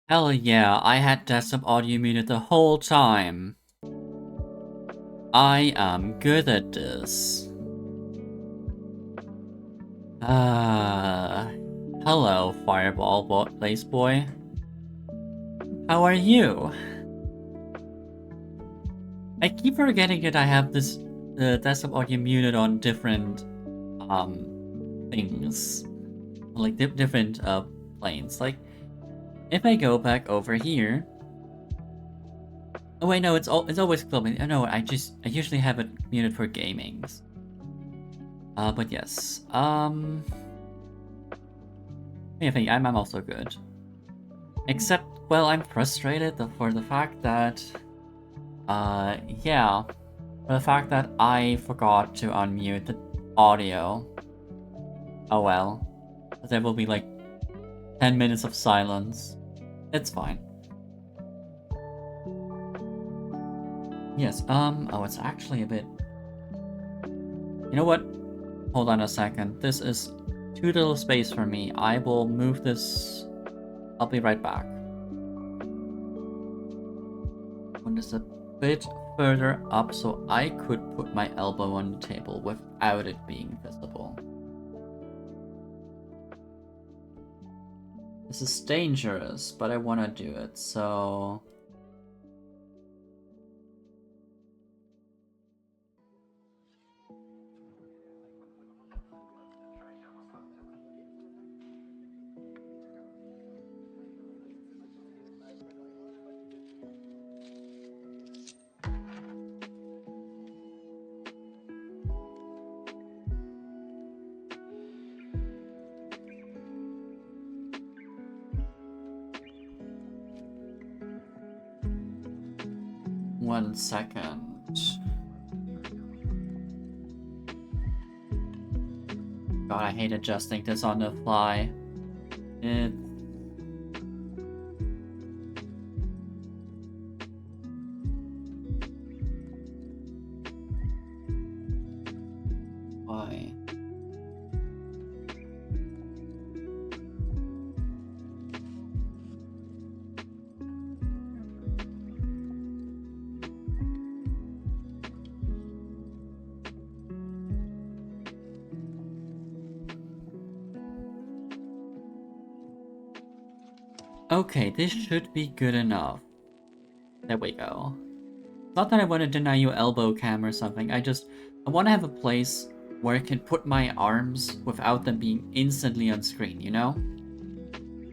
Hell yeah, I had desktop audio muted the whole time. I am good at this. Ah, hello, Fireball Blaze Boy. How are you? I keep forgetting that I have this desktop audio muted on different things, like different planes. Like if I go back over here. Oh wait, no, it's always clubbing. Oh no, I usually have it muted for gamings. But yes. I think I'm also good. Except, well, I'm frustrated for the fact that, yeah, for the fact that I forgot to unmute the audio. Oh well. There will be like 10 minutes of silence. It's fine. Yes, oh, it's actually a bit... You know what? Hold on a second. This is too little space for me. I will move this... I'll be right back. When this a bit further up so I could put my elbow on the table without it being visible. This is dangerous, but I want to do it, so... One second. God, I hate adjusting this on the fly. It... Why? Okay, this should be good enough. There we go. Not that I want to deny you elbow cam or something, I want to have a place where I can put my arms without them being instantly on screen, you know?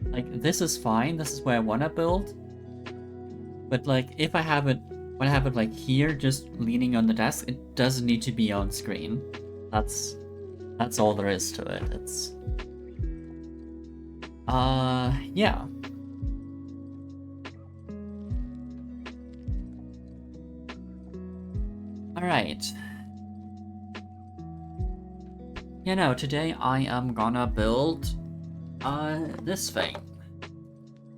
Like, this is fine, this is where I want to build. But like, if I have it, when I have it like here, just leaning on the desk, it doesn't need to be on screen. That's all there is to it. It's... yeah. Alright. You know, today I am gonna build, this thing.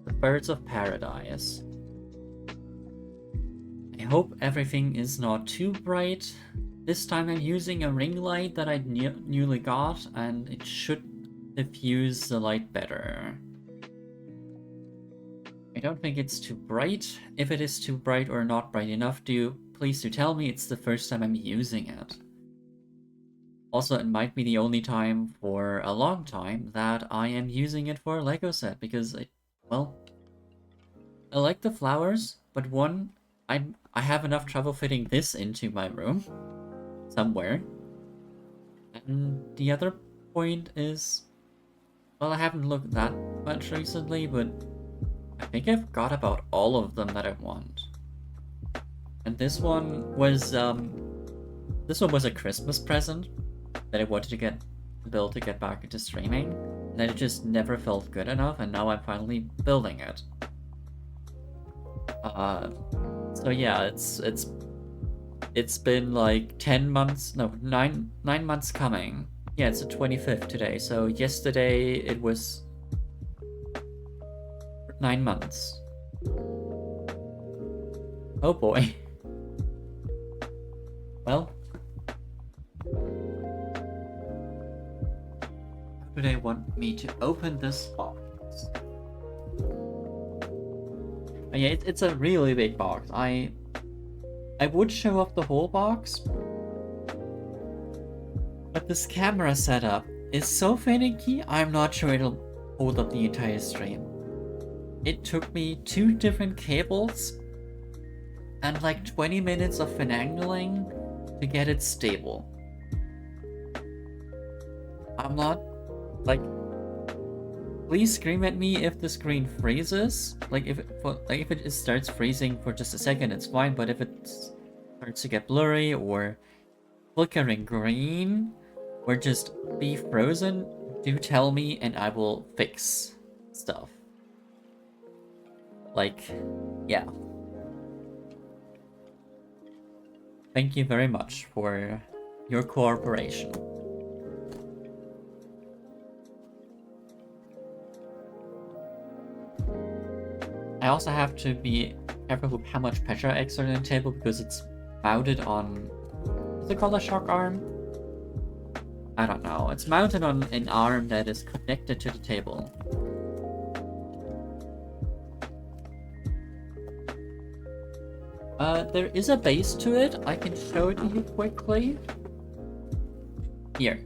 The Birds of Paradise. I hope everything is not too bright. This time I'm using a ring light that I newly got, and it should diffuse the light better. I don't think it's too bright. If it is too bright or not bright enough, please do tell me. It's the first time I'm using it. Also, it might be the only time for a long time that I am using it for a Lego set, because well, I like the flowers, but one, I have enough trouble fitting this into my room somewhere. And the other point is, well, I haven't looked that much recently, but I think I've got about all of them that I want. And this one was a Christmas present that I wanted to build to get back into streaming, and it just never felt good enough, and now I'm finally building it. So yeah, it's been like 10 months, no, 9 months coming. Yeah, it's the 25th today, so yesterday it was 9 months. Oh boy. Well, how do they want me to open this box? Yeah, it's a really big box. I would show off the whole box, but this camera setup is so finicky, I'm not sure it'll hold up the entire stream. It took me 2 different cables and like 20 minutes of finagling to get it stable. I'm not, like, please scream at me if the screen freezes. Like if it starts freezing for just a second, it's fine. But if it starts to get blurry or flickering green or just be frozen, do tell me and I will fix stuff. Like, yeah. Thank you very much for your cooperation. I also have to be careful with how much pressure I exert on the table because it's mounted on... Is it called a shock arm? I don't know. It's mounted on an arm that is connected to the table. There is a base to it. I can show it to you quickly. Here.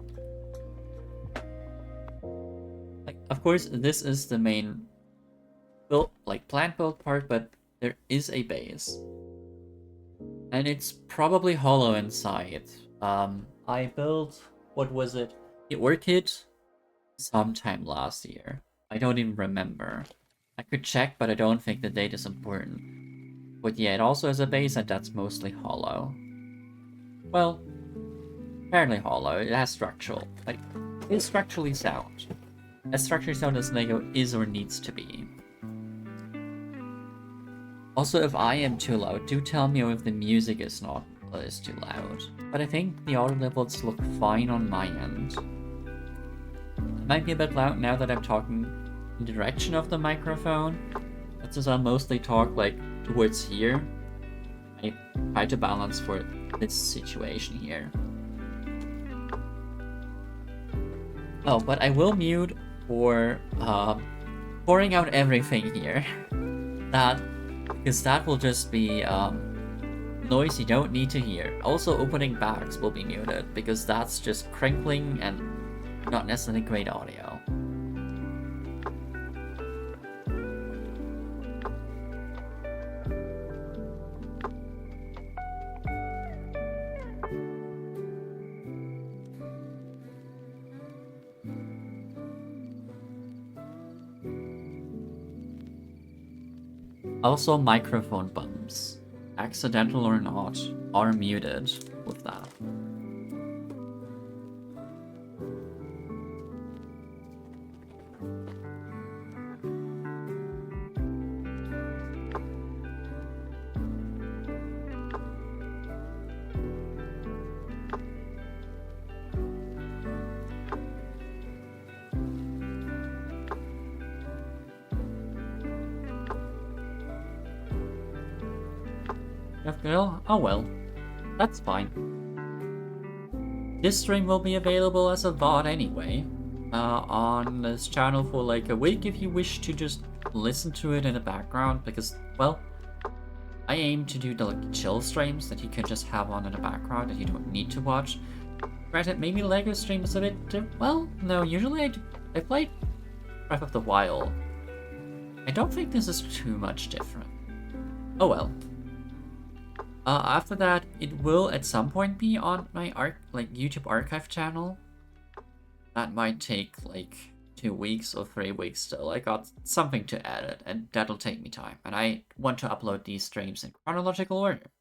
Like, of course, this is the main build, like plant build part, but there is a base. And it's probably hollow inside. I built, what was it? The Orchid sometime last year. I don't even remember. I could check, but I don't think the date is important. But yeah, it also has a base, and that's mostly hollow. Well, apparently hollow. It has structural. Like, it's structurally sound. As structurally sound as Lego is or needs to be. Also, if I am too loud, do tell me if the music is too loud. But I think the audio levels look fine on my end. It might be a bit loud now that I'm talking in the direction of the microphone. But since I mostly talk like towards here, I try to balance for this situation here. Oh, but I will mute for pouring out everything here. Because that will just be noise you don't need to hear. Also, opening bags will be muted because that's just crinkling and not necessarily great audio. Also, microphone bumps, accidental or not, are muted with that. Oh well, that's fine. This stream will be available as a VOD anyway, on this channel for like a week if you wish to just listen to it in the background, because, well, I aim to do the like, chill streams that you can just have on in the background that you don't need to watch. Granted, maybe LEGO stream is a bit well, no, usually I play Breath of the Wild. I don't think this is too much different. Oh well. After that, it will at some point be on my YouTube archive channel. That might take like 2 weeks or 3 weeks still. I got something to edit, and that'll take me time. And I want to upload these streams in chronological order.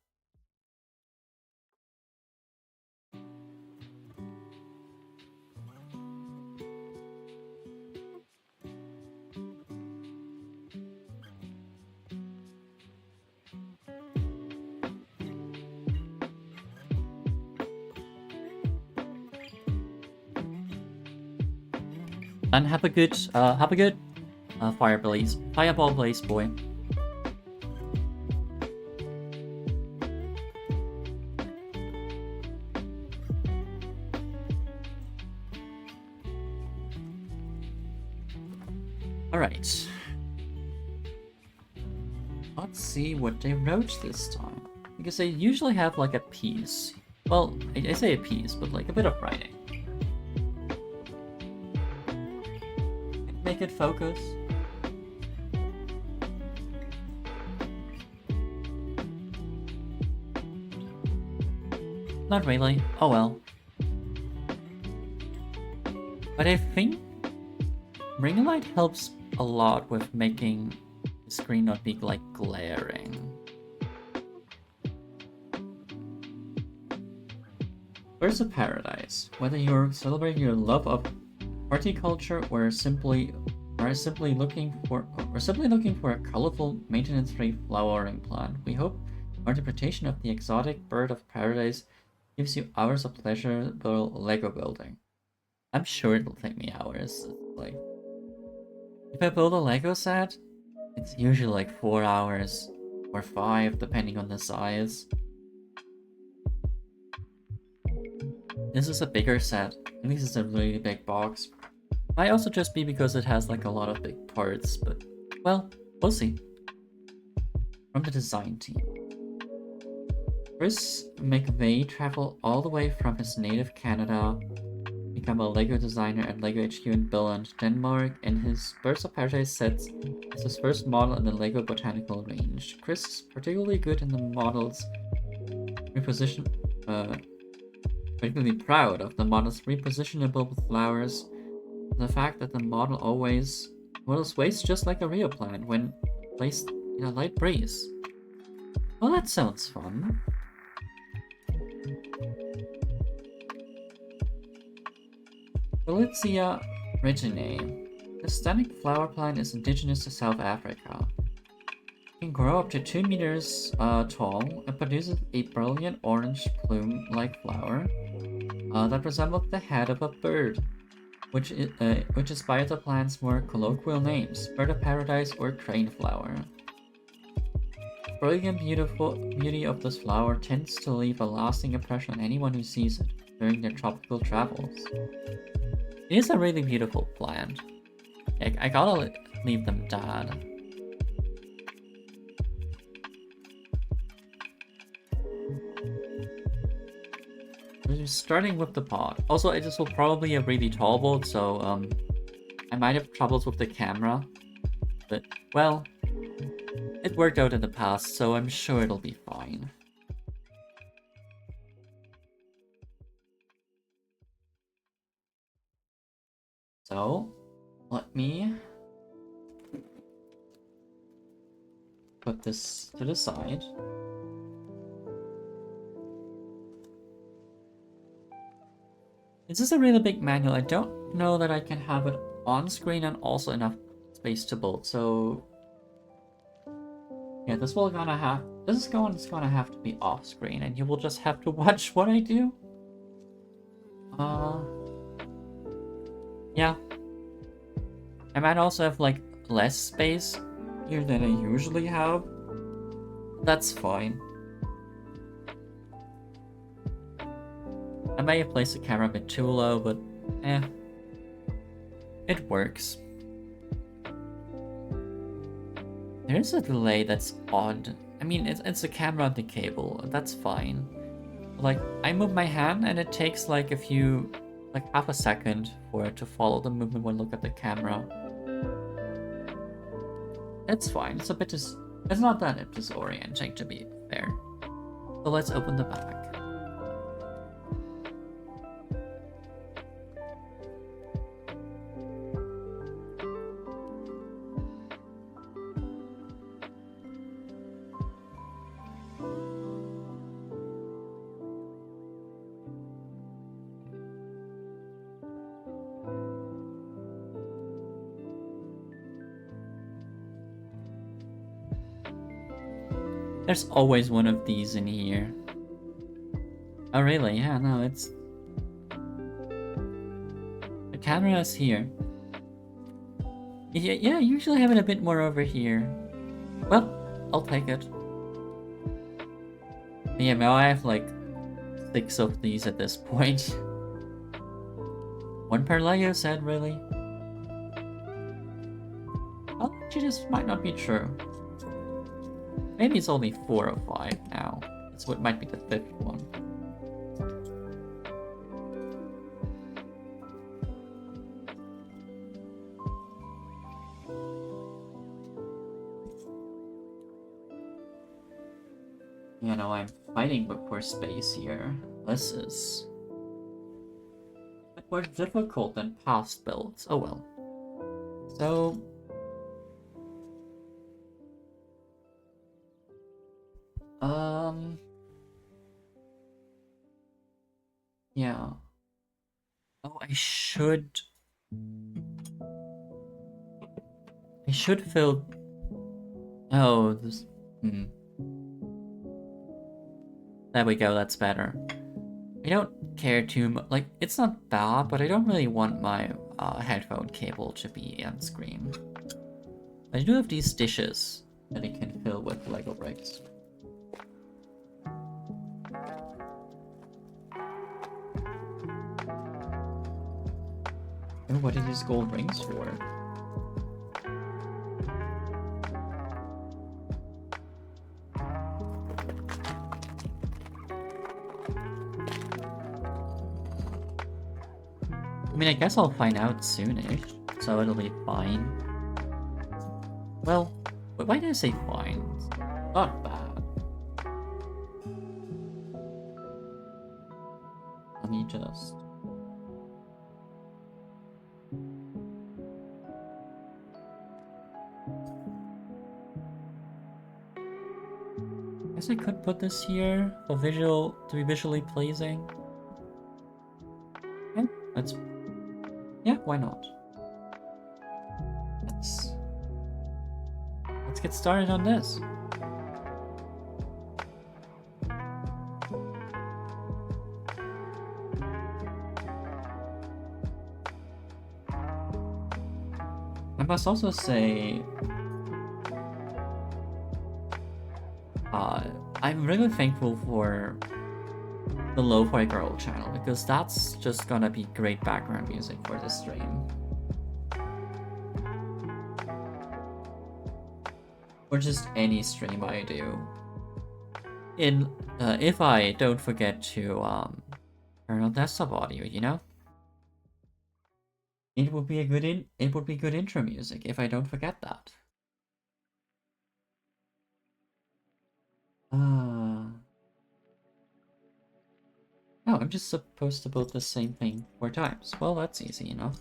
And have a good fireball blaze, boy. All right. What Let's see what they wrote this time. Because they usually have like a piece. Well, I say a piece, but like a bit of writing. Make it focus. Not really. Oh well. But I think ring light helps a lot with making the screen not be like glaring. Birds of Paradise. Whether you're celebrating your love of party culture or simply looking for a colorful, maintenance-free flowering plant, we hope our interpretation of the exotic bird of paradise gives you hours of pleasurable Lego building. I'm sure it'll take me hours. Like, if I build a Lego set, it's usually like 4 hours or 5, depending on the size. This is a bigger set. At least it's a really big box. Might also just be because it has like a lot of big parts, but well, we'll see. From the design team. Chris McVeigh traveled all the way from his native Canada, become a Lego designer at Lego HQ in Billund, Denmark, and his Birds of Paradise sets as his first model in the Lego botanical range. Chris is particularly good in the models particularly proud of the model's repositionable flowers. The fact that the model sways just like a real plant when placed in a light breeze. Well, that sounds fun. Felicia Reginae. The stunning flower plant is indigenous to South Africa. It can grow up to 2 meters tall and produces a brilliant orange plume-like flower that resembles the head of a bird, which inspired the plant's more colloquial names, bird of paradise or crane flower. The brilliant beauty of this flower tends to leave a lasting impression on anyone who sees it during their tropical travels. It is a really beautiful plant. I gotta leave them dead. We're starting with the pod. Also, this will probably be a really tall build, so I might have troubles with the camera. But, well, it worked out in the past, so I'm sure it'll be fine. So, let me put this to the side. This is a really big manual. I don't know that I can have it on screen and also enough space to build. So yeah, this is gonna have to be off screen, and you will just have to watch what I do. Yeah. I might also have like less space here than I usually have. That's fine. I may have placed the camera a bit too low, but it works. There is a delay that's odd. I mean, it's a camera on the cable. That's fine. Like, I move my hand and it takes like half a second for it to follow the movement when I look at the camera. It's fine. It's not that disorienting, to be fair. So let's open the bag. There's always one of these in here. Oh really? Yeah, no, it's... The camera is here. Yeah, I usually have it a bit more over here. Well, I'll take it. Yeah, now I have like 6 of these at this point. One per Lego set, really? Well, actually, this might not be true. Maybe it's only 4 or 5 now. That's what might be the 5th one. You know, I'm fighting for space here. This is a bit more difficult than past builds. Oh well. So... Yeah. Oh, I should fill... Oh, this... There we go, that's better. I don't care too much. Like, it's not bad, but I don't really want my headphone cable to be on screen. I do have these dishes that I can fill with Lego bricks. Oh, what are these gold rings for? I mean, I guess I'll find out soonish, so it'll be fine. Well, why did I say fine? It's not bad. Let me just... I guess I could put this here for to be visually pleasing. Yeah, yeah, why not? Let's get started on this. I must also say, I'm really thankful for the Lo-Fi Girl channel, because that's just gonna be great background music for this stream. Or just any stream I do. If I don't forget to turn on desktop audio, you know? It would be good intro music if I don't forget that. No, I'm just supposed to build the same thing 4 times. Well, that's easy enough.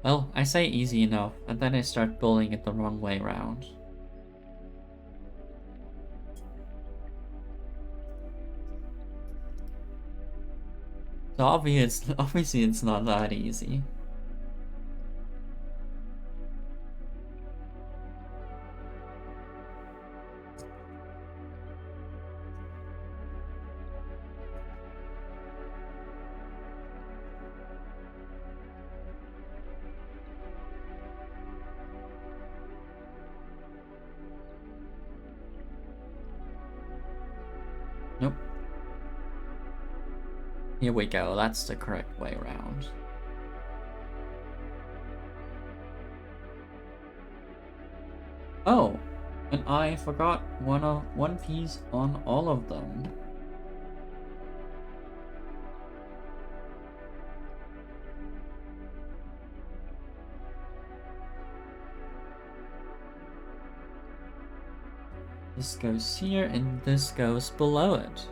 Well, I say easy enough, and then I start building it the wrong way around. So obviously it's not that easy. Nope. Here we go, that's the correct way around. Oh, and I forgot one piece on all of them. This goes here, and this goes below it.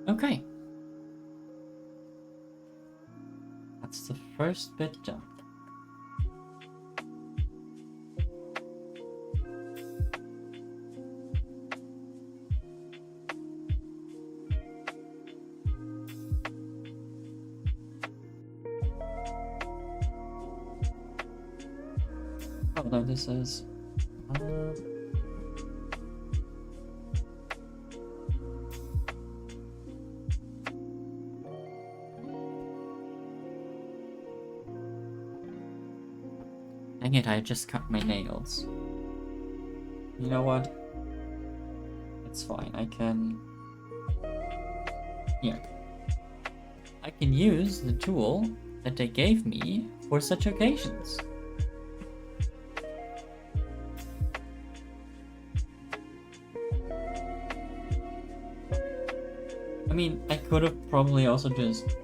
Okay. That's the first bit done. Oh no, this is... Dang it, I just cut my nails. You know what? It's fine, I can... Here. I can use the tool that they gave me for such occasions. I mean, I could have probably also just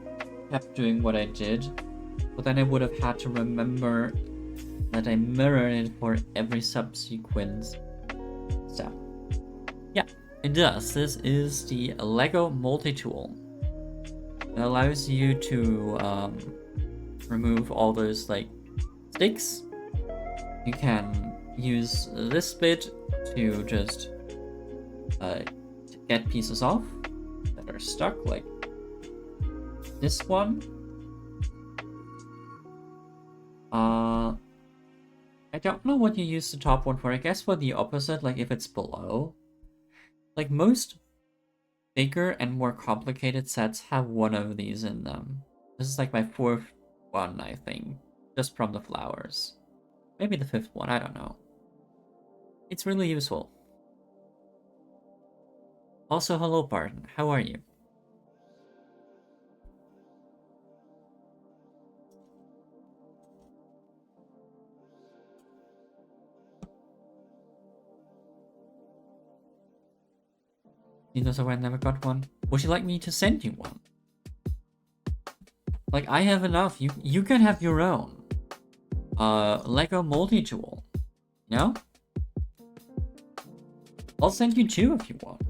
kept doing what I did, but then I would have had to remember that I mirrored it for every subsequent step. Yeah, it does. This is the Lego multi-tool. It allows you to remove all those like sticks. You can use this bit to just get pieces off that are stuck, like this one. I don't know what you use the top one for. I guess for the opposite, like if it's below. Like most bigger and more complicated sets have one of these in them. This is like my fourth one, I think, just from the flowers. Maybe the fifth one, I don't know. It's really useful. Also, hello Barton, how are you? You know, so I never got one. Would you like me to send you one? Like, I have enough. You can have your own. Lego multi-tool. No? I'll send you two if you want.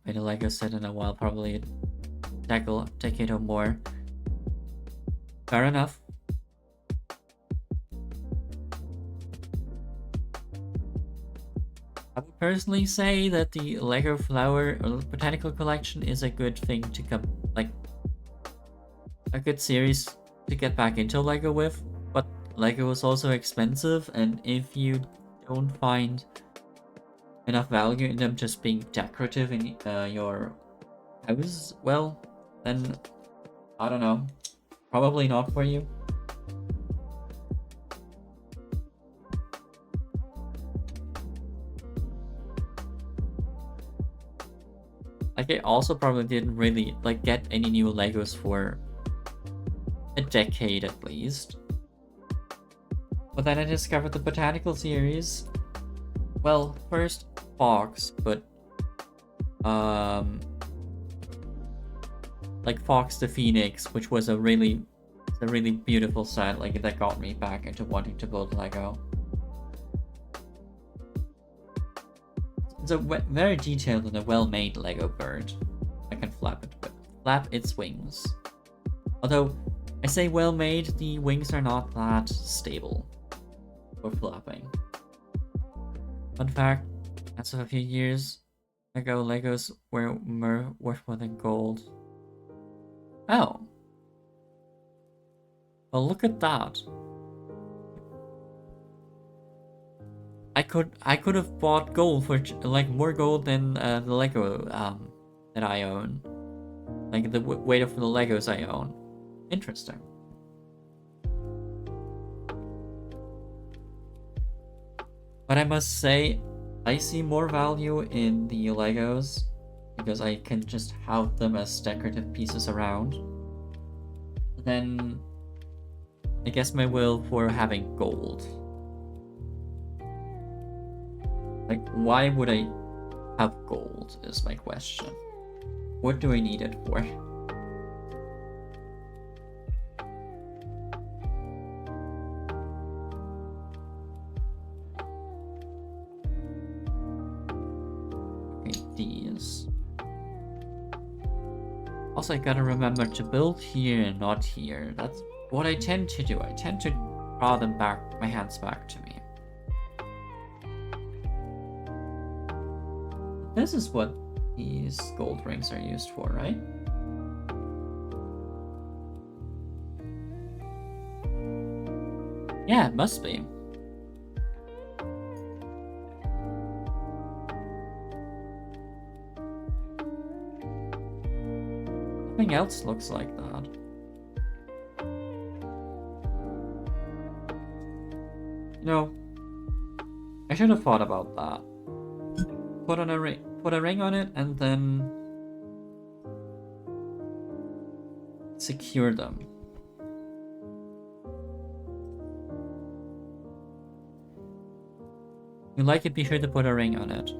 Made a Lego set in a while, probably a decade or more. Fair enough. I would personally say that the Lego Flower or Botanical Collection is a good thing to come, like, a good series to get back into Lego with, but Lego is also expensive, and if you don't find enough value in them just being decorative in your house, well, then, I don't know, probably not for you. Like, I also probably didn't really, like, get any new Legos for a decade at least. But then I discovered the Botanical series. Well, first Fox, but like Fox the Phoenix, which was a really beautiful set, like that got me back into wanting to build Lego. It's a very detailed and a well-made Lego bird. I can flap its wings. Although I say well-made, the wings are not that stable for flapping. Fun fact, as of a few years ago, Legos were worth more than gold. Oh. Well, look at that. I could have bought gold for like more gold than the Lego that I own. Like the weight of the Legos I own. Interesting. But I must say, I see more value in the Legos because I can just have them as decorative pieces around. Then I guess my will for having gold. Like, why would I have gold is my question. What do I need it for? these. Also, I gotta remember to build here and not here. That's what I tend to do. I tend to draw them back, my hands back to me. This is what these gold rings are used for, right? Yeah, it must be. Nothing else looks like that. You know, I should have thought about that. Put a ring on it, and then secure them. If you like it, be sure to put a ring on it.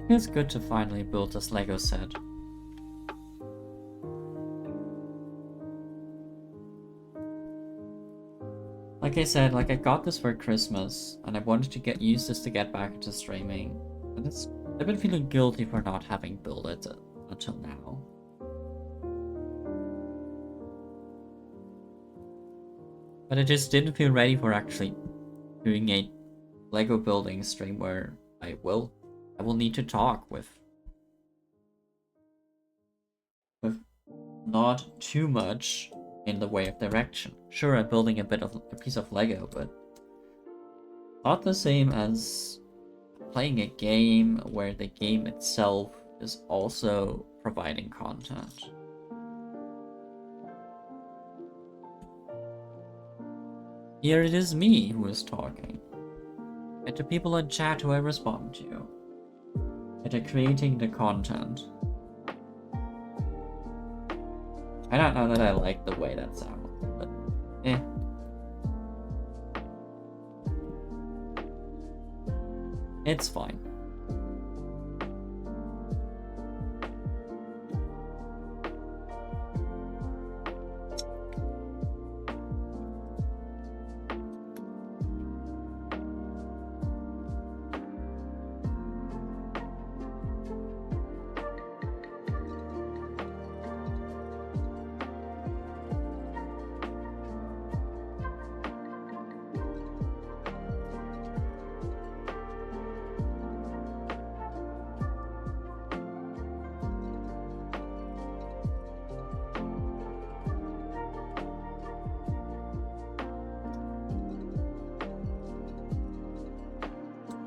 Feels good to finally build this Lego set. Like I said, I got this for Christmas, and I wanted to use this to get back into streaming. And I've been feeling guilty for not having built it until now. But I just didn't feel ready for actually doing a Lego building stream where I will need to talk with not too much in the way of direction. Sure, I'm building a piece of Lego, but not the same as playing a game where the game itself is also providing content. Here it is me who is talking. And the people in chat who I respond to. And they're creating the content. I don't know that I like the way that sounds, but eh. It's fine.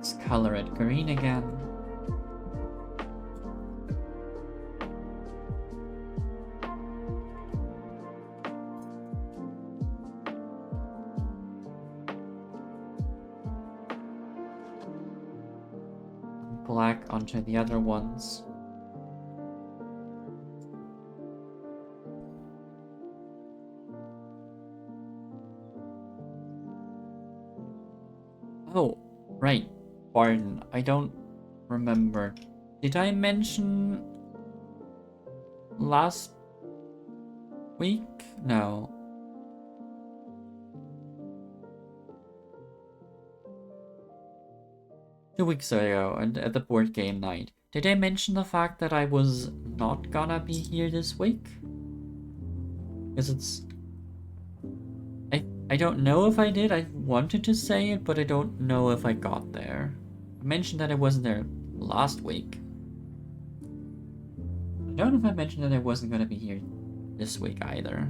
Let's color it green again. Black onto the other ones. Oh, right. Pardon, I don't remember. Did I mention last week? No. Two weeks ago, and at the board game night. Did I mention the fact that I was not gonna be here this week? Because it's... I don't know if I did. I wanted to say it, but I don't know if I got there. I mentioned that I wasn't there last week. don't know if I mentioned that I wasn't gonna be here this week either.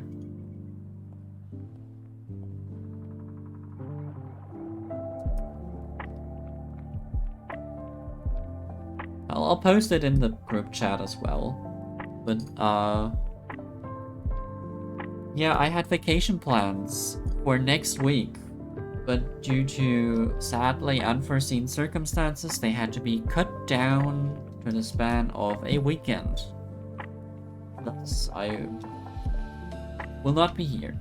I'll post it in the group chat as well. But, yeah, I had vacation plans for next week, but due to sadly unforeseen circumstances, they had to be cut down to the span of a weekend. Thus, I will not be here.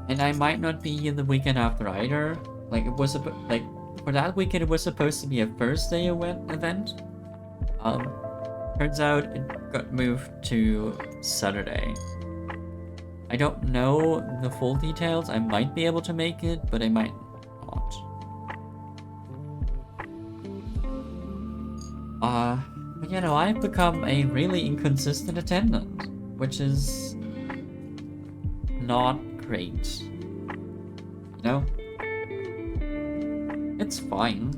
And I might not be here the weekend after either. Like, it was like, for that weekend, it was supposed to be a Thursday event. Turns out it got moved to Saturday. I don't know the full details. I might be able to make it, but I might not. But you know, I've become a really inconsistent attendant, which is not great. You know? It's fine.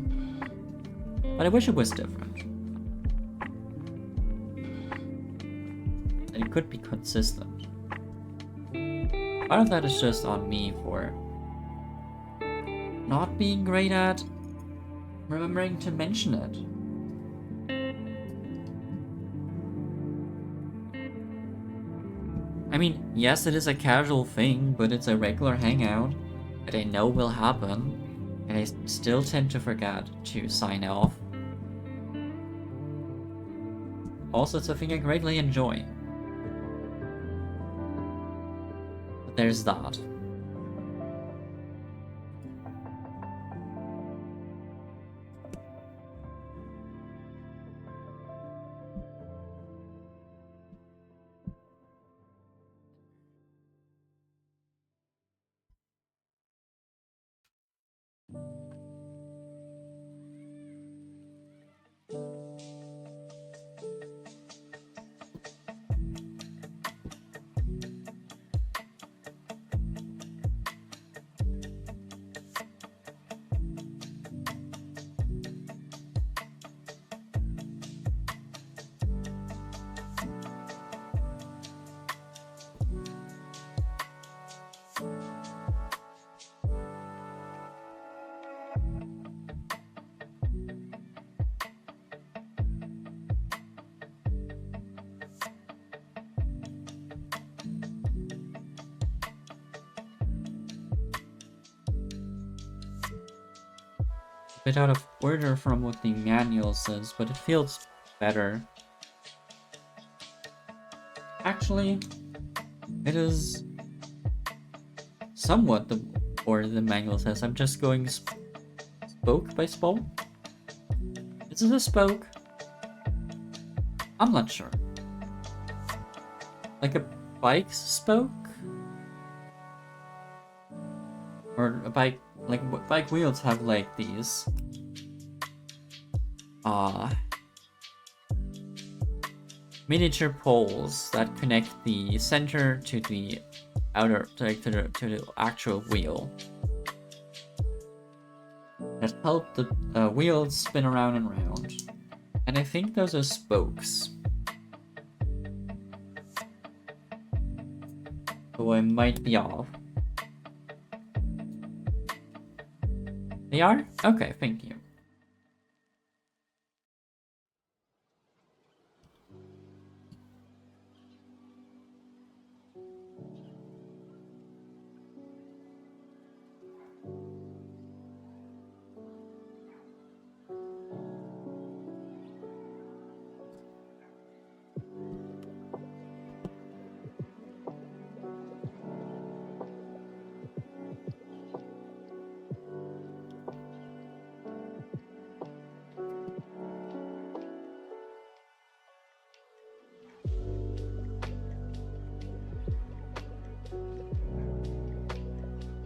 But I wish it was different. And it could be consistent. Part of that is just on me for not being great at remembering to mention it. I mean, yes, it is a casual thing, but it's a regular hangout that I know will happen, and I still tend to forget to sign off. Also, it's a thing I greatly enjoy. But there's that. Bit out of order from what the manual says, but it feels better. Actually, it is somewhat the order the manual says. I'm just going spoke by spoke. Is this a spoke? I'm not sure. Like a bike's spoke? Or a bike, like bike wheels have like these miniature poles that connect the center to the outer, to the actual wheel, that help the wheels spin around and round. And I think those are spokes. So I might be off. They are? Okay, thank you.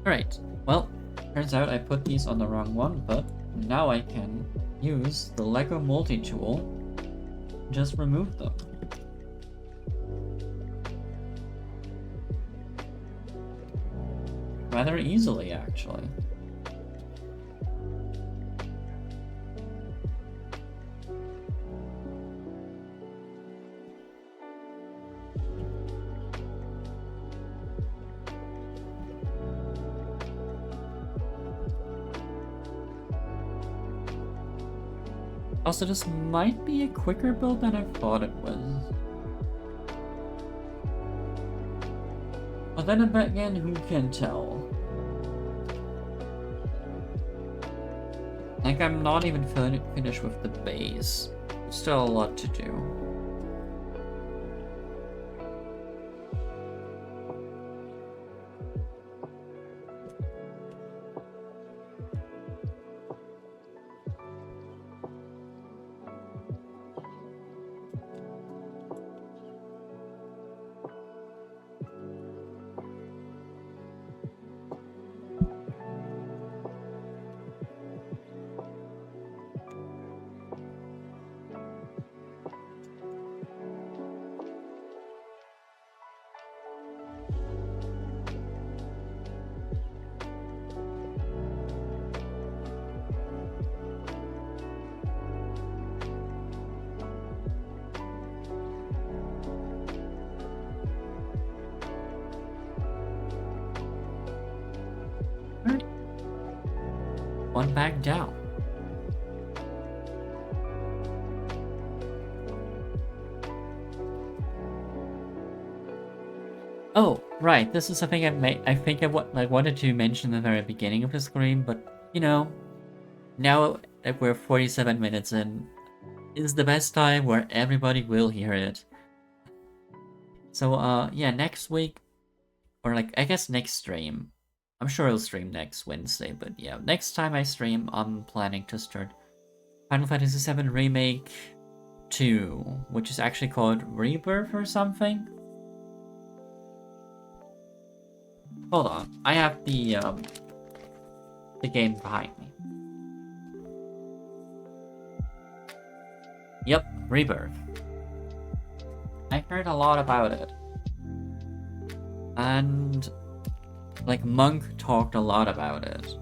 Alright, well, turns out I put these on the wrong one, but now I can use the Lego multi-tool and just remove them. Rather easily, actually. Also, this might be a quicker build than I thought it was. But then again, who can tell? Like, I'm not even finished with the base. Still a lot to do. One back down. Oh, right. This is something I think I wanted to mention at the very beginning of the stream, but you know, now that we're 47 minutes in, is the best time where everybody will hear it. So yeah, next week, or like I guess next stream. I'm sure I'll stream next Wednesday, but yeah, next time I stream, I'm planning to start Final Fantasy VII Remake 2, which is actually called Rebirth or something. Hold on, I have the game behind me. Yep, Rebirth. I heard a lot about it. And like Monk talked a lot about it.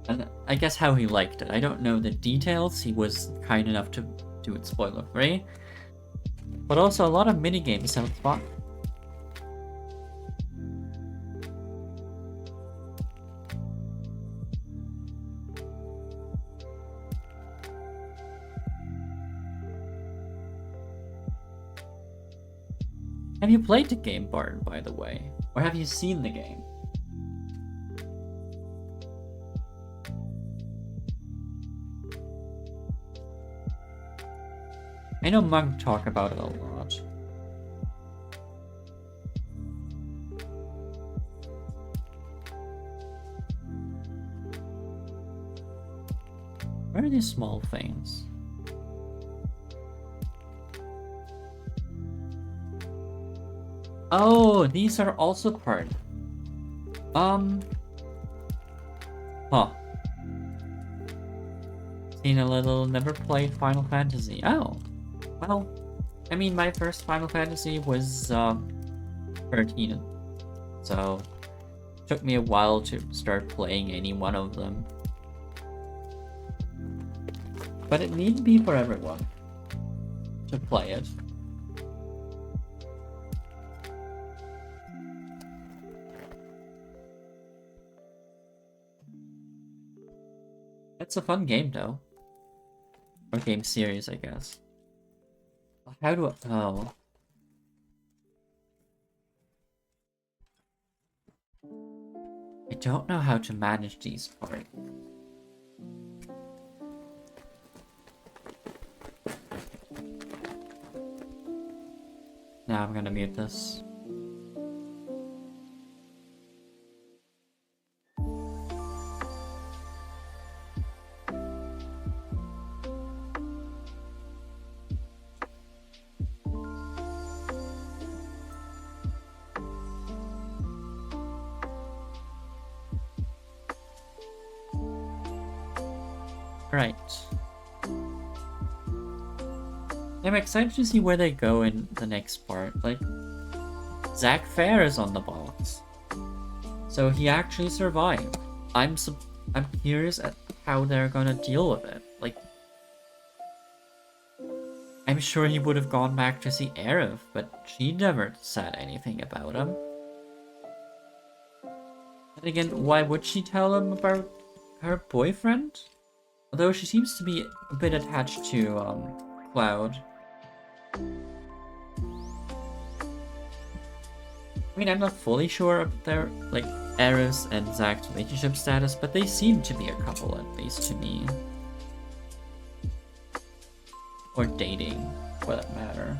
And I guess how he liked it. I don't know the details. He was kind enough to do it spoiler-free. But also a lot of minigames sound fun. Have you played the game, Barton, by the way? Or have you seen the game? I know Monk talk about it a lot. Where are these small things? Oh, these are also part. Huh. Seen a little, never played Final Fantasy. Oh. Well, I mean, my first Final Fantasy was 13, so it took me a while to start playing any one of them. But it needn't be for everyone to play it. It's a fun game, though. Or game series, I guess. How do I... Oh. I don't know how to manage these parts. Now I'm gonna mute this. Right. I'm excited to see where they go in the next part. Like, Zack Fair is on the box, so he actually survived. I'm curious at how they're gonna deal with it. Like, I'm sure he would have gone back to see Aerith, but she never said anything about him. And again, why would she tell him about her boyfriend? Although she seems to be a bit attached to Cloud. I mean, I'm not fully sure of their, like, Eris and Zach's relationship status, but they seem to be a couple, at least to me. Or dating, for that matter.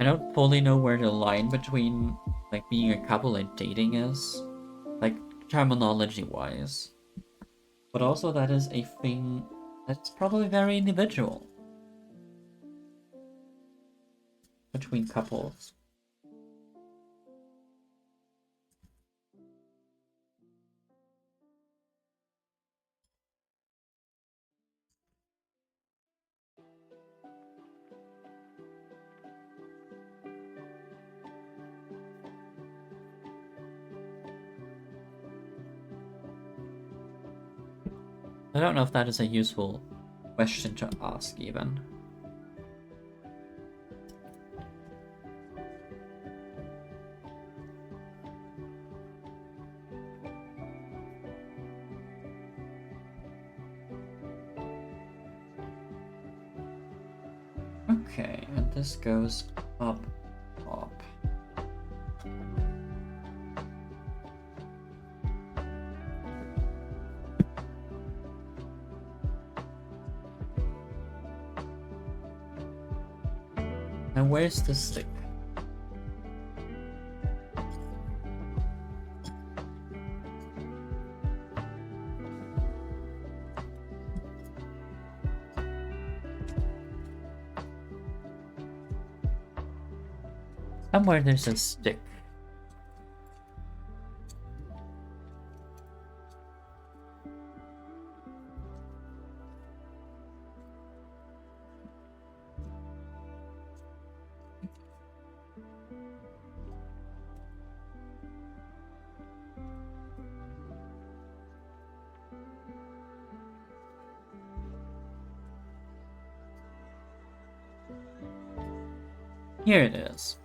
I don't fully know where the line between, like, being a couple and dating is. Like, terminology-wise. But also that is a thing that's probably very individual. Between couples. I don't know if that is a useful question to ask, even. Okay, and this goes up. And where's the stick? Somewhere there's a stick. Here it is.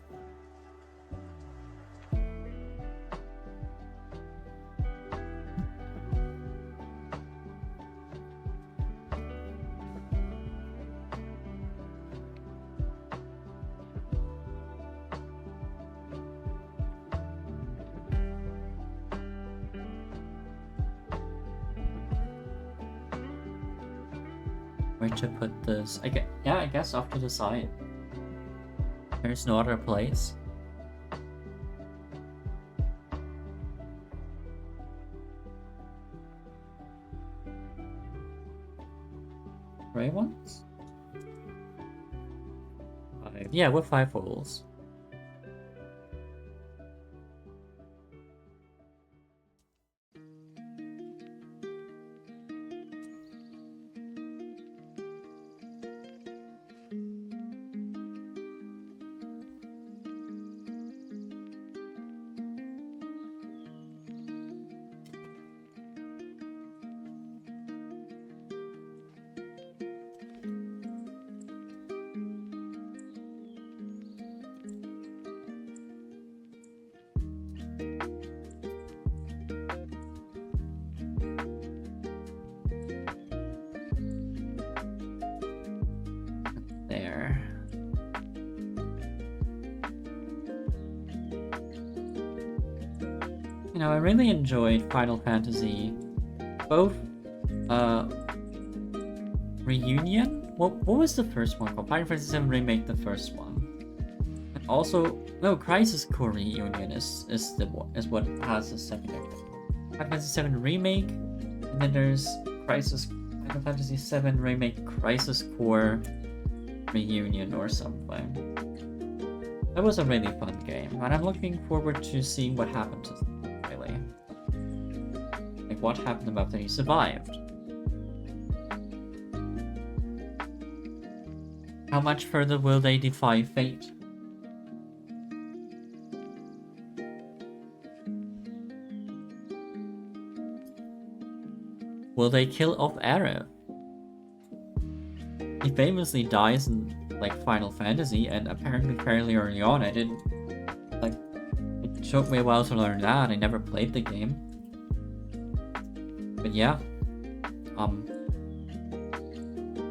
Where to put this? I guess off to the side. There's no other place. Gray ones? Yeah, with 5 holes. There. You know, I really enjoyed Final Fantasy, both Reunion? What was the first one called? Final Fantasy VII Remake, the first one. And also, no, Crisis Core Reunion is what has the second Final Fantasy VII Remake, and then there's Final Fantasy VII Remake Crisis Core Reunion or something. That was a really fun game, and I'm looking forward to seeing what happened to them, really. Like, what happened to him after he survived. How much further will they defy fate? Will they kill off Aerith? He famously dies in like Final Fantasy, and apparently fairly early on. I didn't like. It took me a while to learn that. I never played the game, but yeah. Um,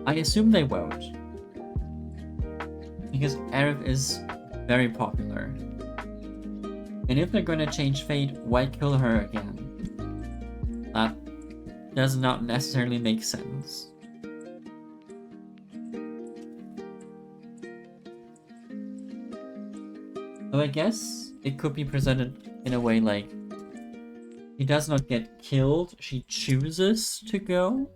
I assume they won't because Aerith is very popular, and if they're gonna change fate, why kill her again? That does not necessarily make sense. So I guess it could be presented in a way like she does not get killed, she chooses to go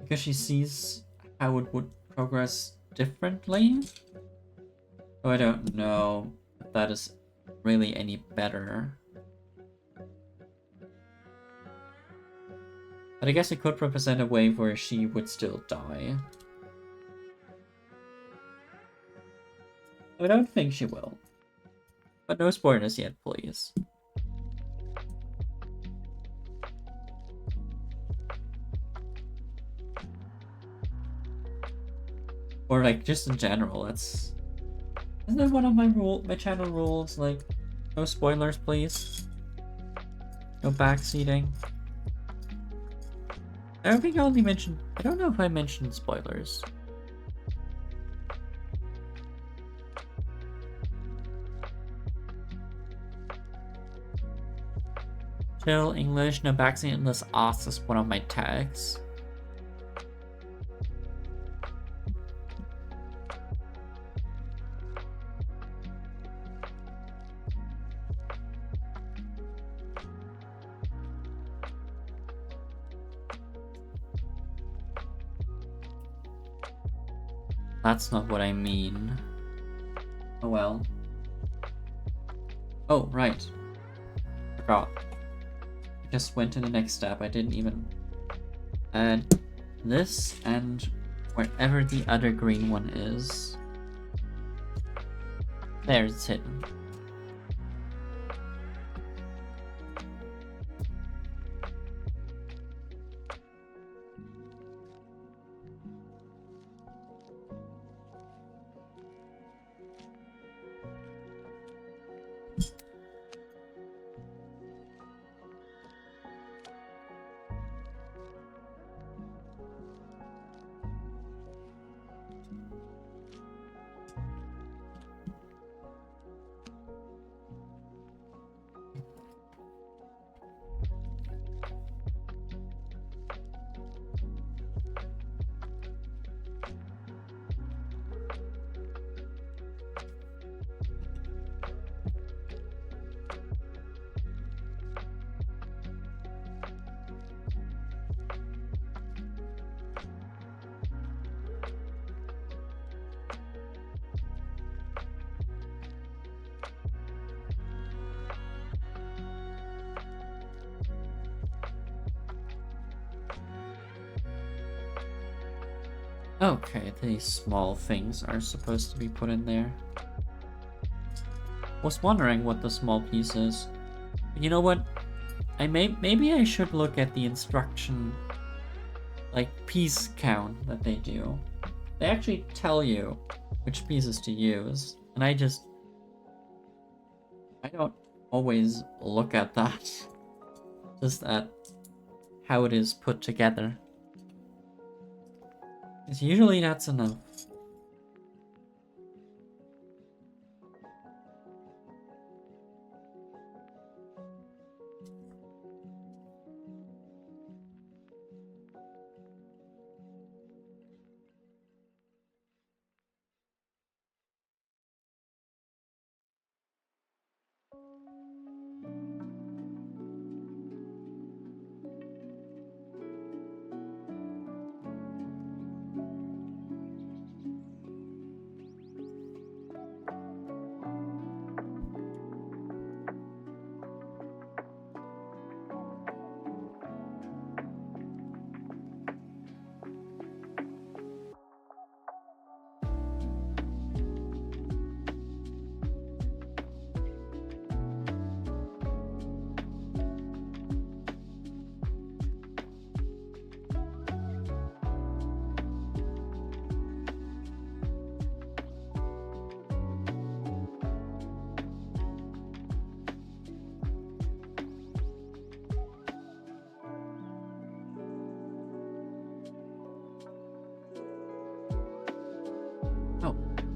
because she sees how it would progress differently. So I don't know if that is really any better. But I guess it could represent a way where she would still die. I don't think she will. But no spoilers yet, please. Or like just in general, isn't that one of my channel rules? Like, no spoilers, please. No backseating. I don't think I only mentioned. I don't know if I mentioned spoilers. Chill, English, no backseat unless asked is one of my tags. That's not what I mean. Oh well. Oh, right. Forgot. I just went to the next step. I didn't even add this and wherever the other green one is. There, it's hidden. Okay, these small things are supposed to be put in there. Was wondering what the small piece is. But you know what? Maybe I should look at the instruction, like piece count that they do. They actually tell you which pieces to use, and I don't always look at that. Just at how it is put together. Because usually that's enough.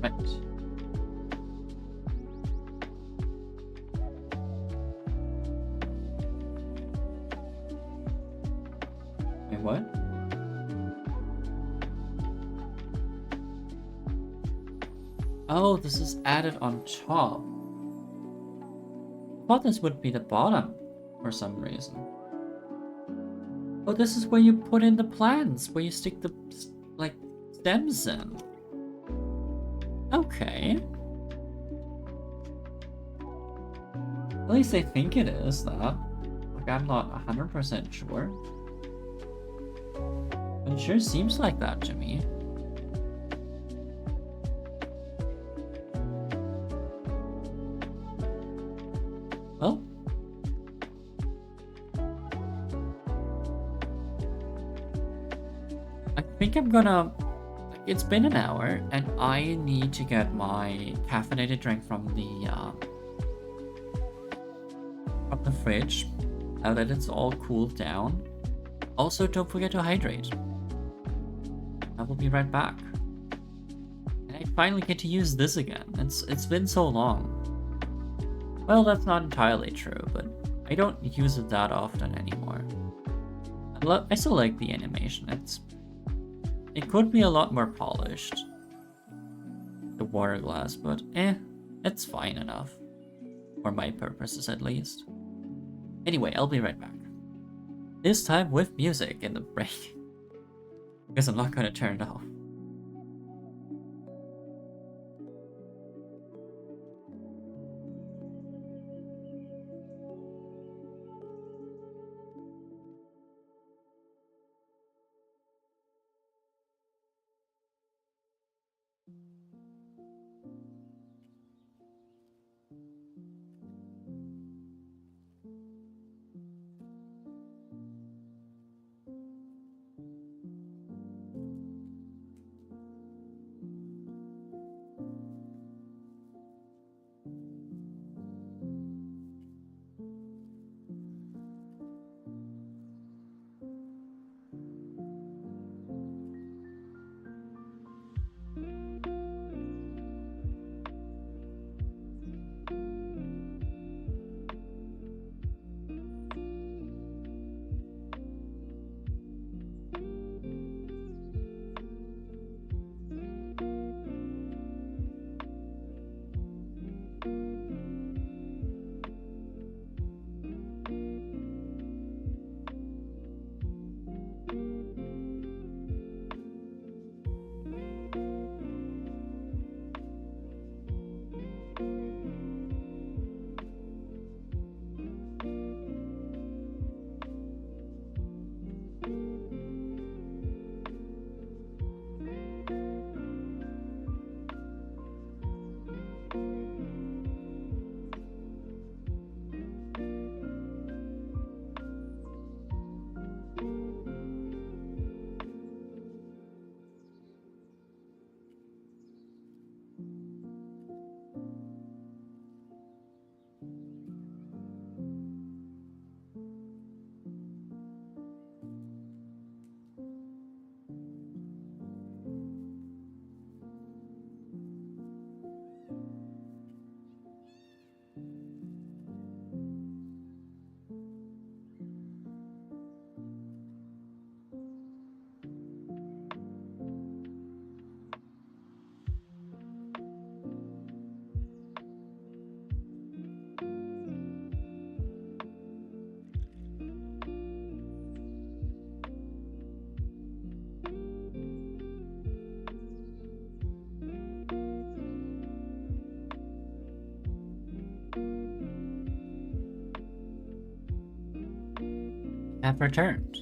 Right. Wait, what? Oh, this is added on top. I thought this would be the bottom for some reason. Oh, this is where you put in the plants, where you stick the, like, stems in. Okay. At least I think it is that. Like, I'm not 100% sure. But it sure seems like that to me. Well, I think I'm gonna... It's been an hour, and I need to get my caffeinated drink from the fridge, now that it's all cooled down. Also, don't forget to hydrate. I will be right back. And I finally get to use this again. It's been so long. Well, that's not entirely true, but I don't use it that often anymore. I still like the animation. It could be a lot more polished, the water glass, but it's fine enough. For my purposes, at least. Anyway, I'll be right back. This time with music in the break. Because I'm not gonna turn it off. Have returned.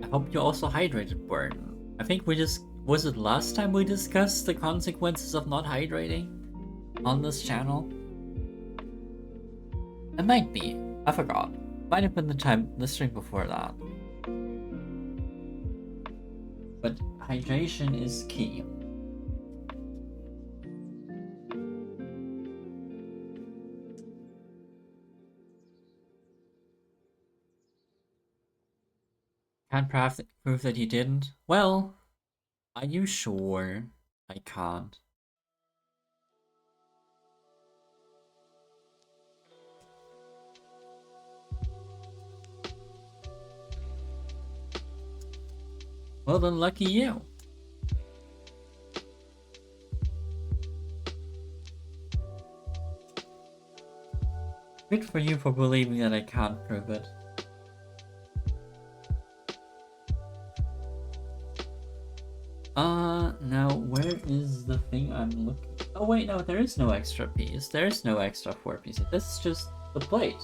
I hope you also hydrated, Burton. I think was it last time we discussed the consequences of not hydrating on this channel? It might be. I forgot. Might have been the stream before that. But hydration is key. Can't prove that you didn't? Well, are you sure? I can't. Well then, lucky you. Good for you for believing that I can't prove it. Now where is the thing I'm looking? Oh wait, no, there is no extra piece. There is no extra 4 pieces. This is just the plate.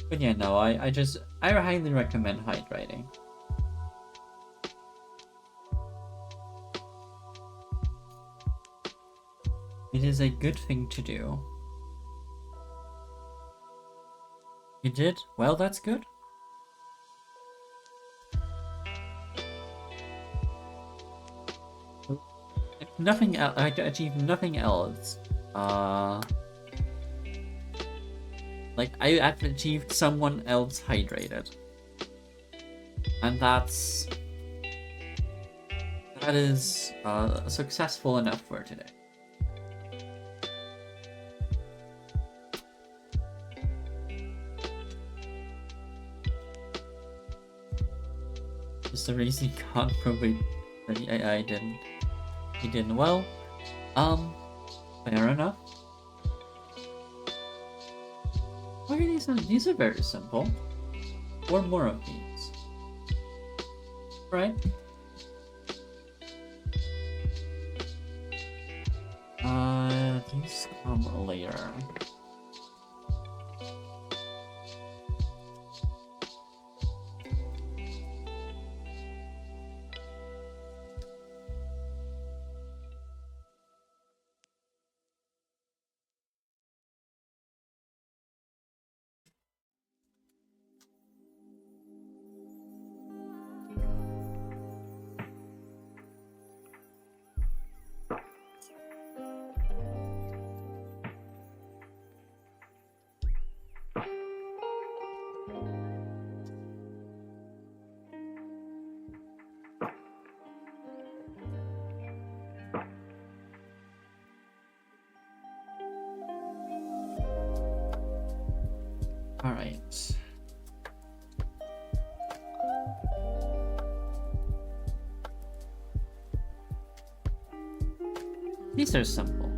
But yeah, no, I highly recommend hydrating. It is a good thing to do. You did? Well, that's good. If nothing else, I achieved nothing else. Like, I actually achieved someone else hydrated. And that is successful enough for today. Just the reason you can't prove it that I didn't. He didn't. Well, fair enough. Okay, these are very simple. 4 more of these. Right? These come later. Alright. These are simple.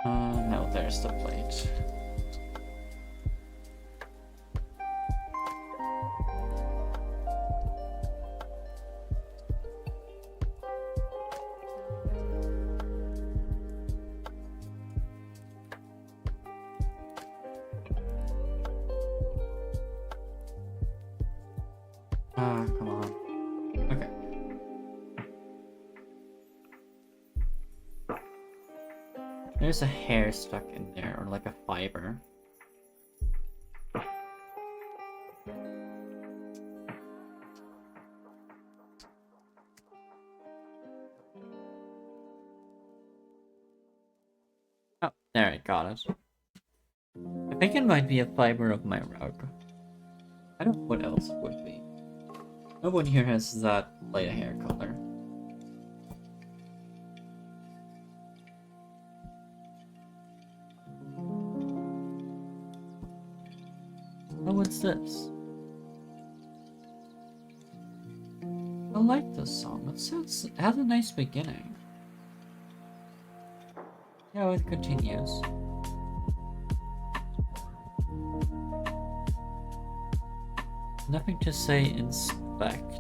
Now there's the plate. Come on. Okay. There's a hair stuck in there, or like a fiber. Oh, there, I got it. I think it might be a fiber of my rug. I don't know what else it would be. No one here has that light hair color. Oh, what's this? I like this song. It has a nice beginning. Yeah, it continues. nothing to say inspect.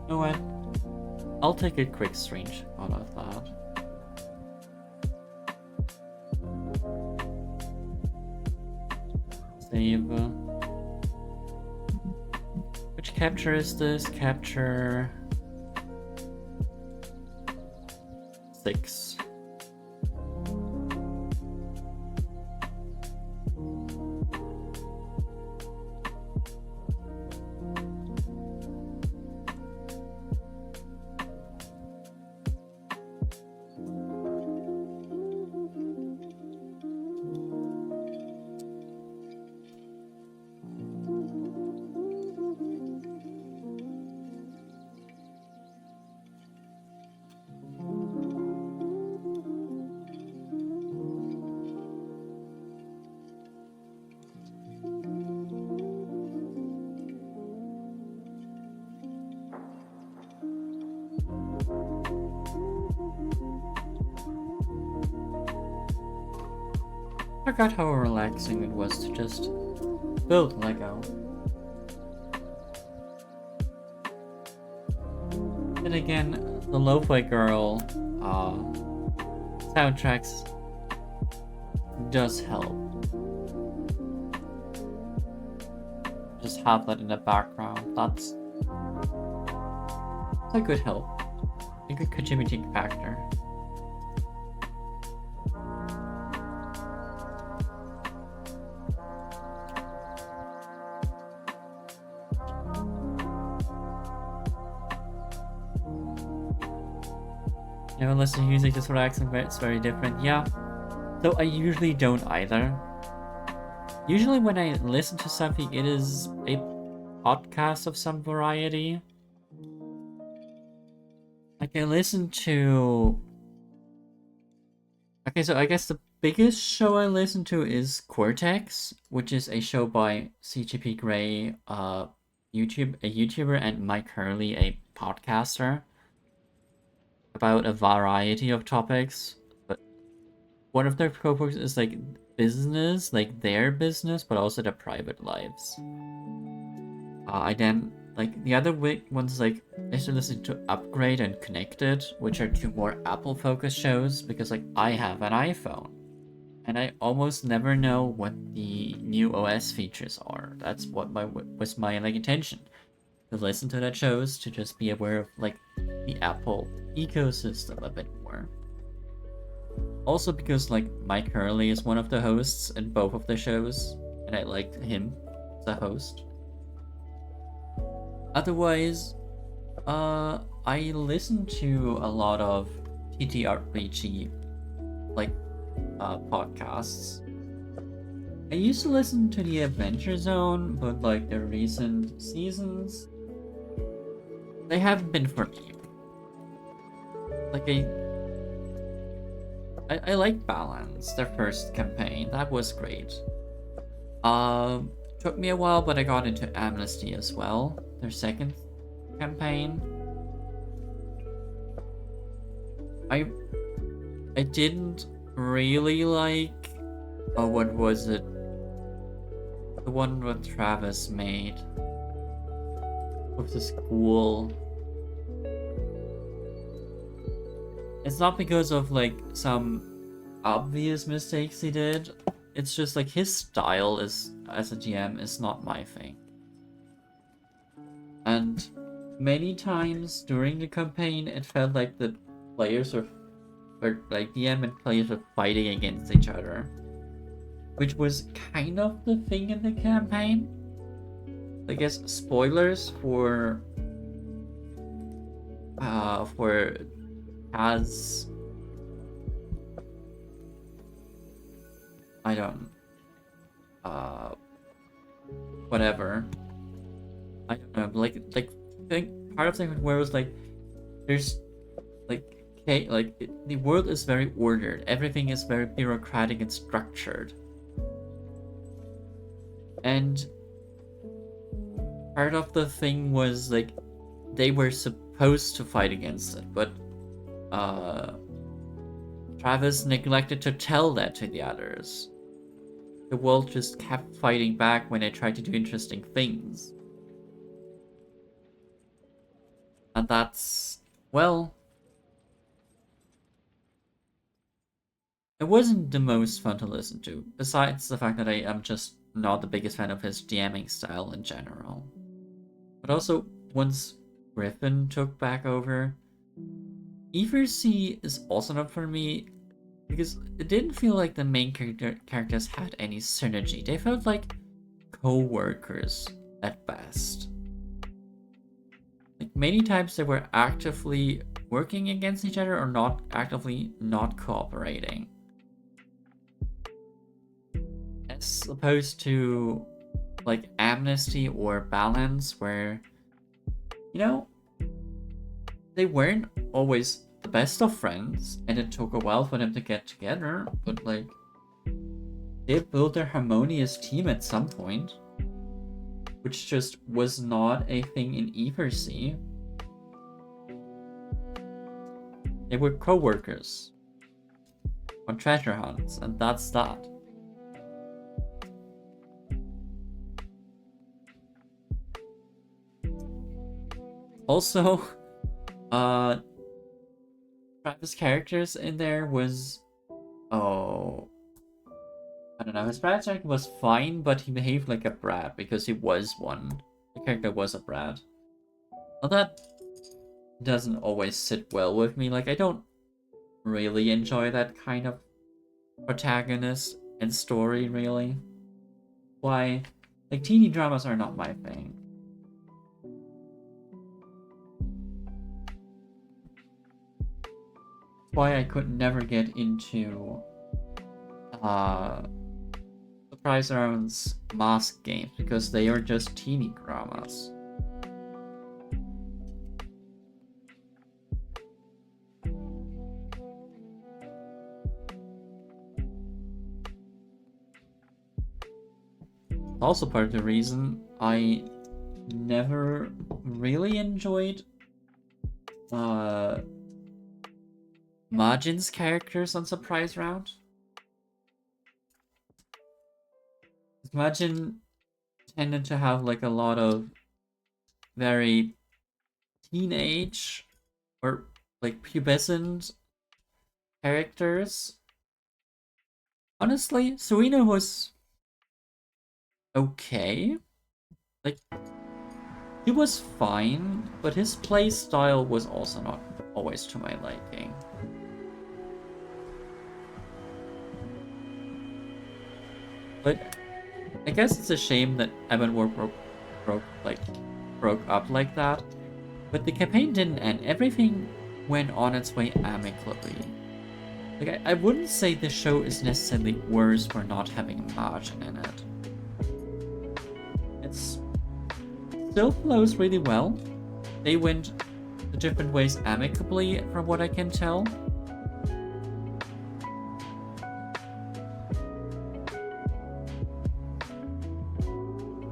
You know what? I'll take a quick screenshot of that. Save. Which capture is this? Capture 6. I forgot how relaxing it was to just build Lego. And again, the Lo-Fi Girl soundtracks does help. Just have that in the background. That's a good help. A good contributing factor. You know, listen to music just relaxing, but it's very different. Yeah. So I usually don't either. Usually when I listen to something, it is a podcast of some variety. Like I listen to... Okay, so I guess the biggest show I listen to is Cortex, which is a show by CGP Grey, a YouTuber, and Mike Hurley, a podcaster, about a variety of topics. But one of their focus is like business, like their business, but also their private lives. I then like the other ones like I used to listen to Upgrade and Connected, which are 2 more Apple focused shows because like I have an iPhone. And I almost never know what the new OS features are. That's what was my like intention. To listen to that shows, to just be aware of like the Apple ecosystem a bit more. Also because like Mike Hurley is one of the hosts in both of the shows, and I liked him as a host. Otherwise, I listen to a lot of TTRPG like podcasts. I used to listen to the Adventure Zone, but like the recent seasons, they haven't been for me. Like I like Balance, their first campaign. That was great. Took me a while, but I got into Amnesty as well, their second campaign. I didn't really like what was it? The one that Travis made with the school. It's not because of like some obvious mistakes he did. It's just like his style is as a GM is not my thing. And many times during the campaign it felt like the players were like DM and players were fighting against each other. Which was kind of the thing in the campaign. I guess spoilers for Taz. I don't whatever. I don't know, like think part of the thing where it was like there's like the world is very ordered, everything is very bureaucratic and structured. And part of the thing was like they were supposed to fight against it, but Travis neglected to tell that to the others. The world just kept fighting back when they tried to do interesting things. And that's, well, it wasn't the most fun to listen to, besides the fact that I am just not the biggest fan of his DMing style in general. But also, once Griffin took back over, Eversea is also not for me, because it didn't feel like the main characters had any synergy. They felt like co-workers at best. Like, many times they were actively working against each other or not actively not cooperating. As opposed to like Amnesty or Balance, where, you know, they weren't always the best of friends, and it took a while for them to get together, but like, they built their harmonious team at some point, which just was not a thing in Eversea. They were co-workers on treasure hunts, and that's that. Also, Travis' characters in there was, oh, I don't know, his project was fine, but he behaved like a brat because he was one. The character was a brat. Well, that doesn't always sit well with me. Like, I don't really enjoy that kind of protagonist and story, really. Why? Like, teeny dramas are not my thing. Why I could never get into Surprise Round's mask games, because they are just teeny dramas. Also part of the reason I never really enjoyed Majin's characters on Surprise Round. Majin tended to have like a lot of very teenage or like pubescent characters. Honestly, Suino was okay. Like, he was fine, but his play style was also not always to my liking. But I guess it's a shame that Evanwar broke up like that. But the campaign didn't end. Everything went on its way amicably. Like, I wouldn't say the show is necessarily worse for not having Majin in it. It still flows really well. They went the different ways amicably, from what I can tell.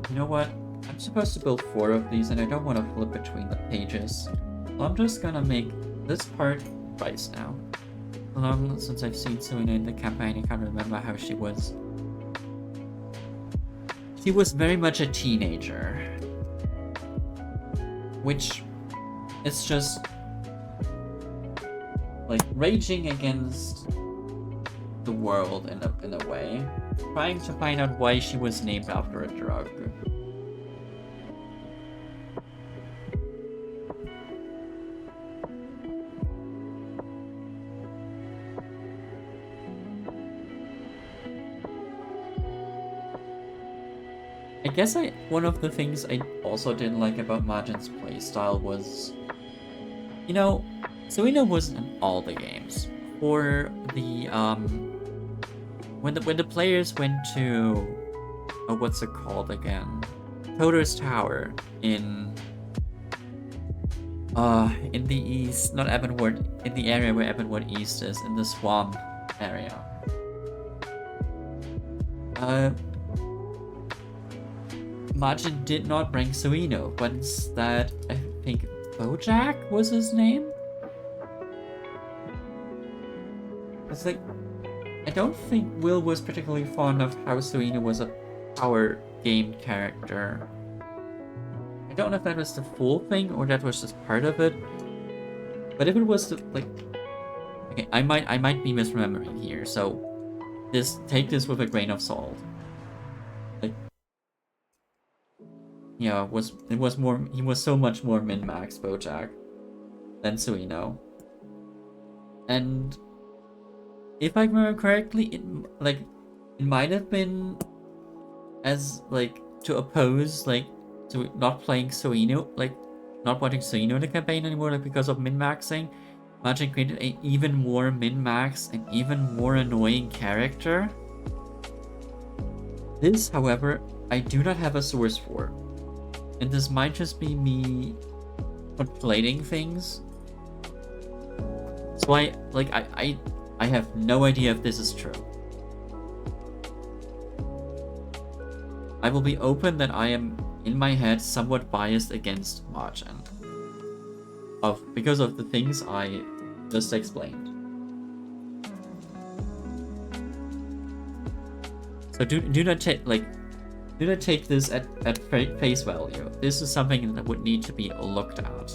You know what? I'm supposed to build 4 of these, and I don't want to flip between the pages. So I'm just gonna make this part twice now. Long since I've seen Suina in the campaign, I can't remember how she was. She was very much a teenager. Which is just like raging against the world in a way. Trying to find out why she was named after a drug. I guess one of the things I also didn't like about Majin's playstyle was, you know, Suina was in all the games. For the when the players went to what's it called again? Coder's Tower in the east, not Ebenward, in the area where Ebenward East is, in the swamp area. Majin did not bring Suino, but instead, I think Bojack was his name? It's like, I don't think Will was particularly fond of how Suina was a power game character. I don't know if that was the full thing or that was just part of it. But if it was the, like, okay, I might be misremembering here, so take this with a grain of salt. Like, yeah, it was more, he was so much more min-max Bojack than Suino. And if I remember correctly, it might have been as, like, to oppose, like, to not playing Suino, like, not watching Suino in the campaign anymore, like, because of min-maxing. Magic created an even more min-max and even more annoying character. This, however, I do not have a source for. And this might just be me conflating things. So I have no idea if this is true. I will be open that I am, in my head, somewhat biased against Margin. Because of the things I just explained. So do not take this at face value. This is something that would need to be looked at.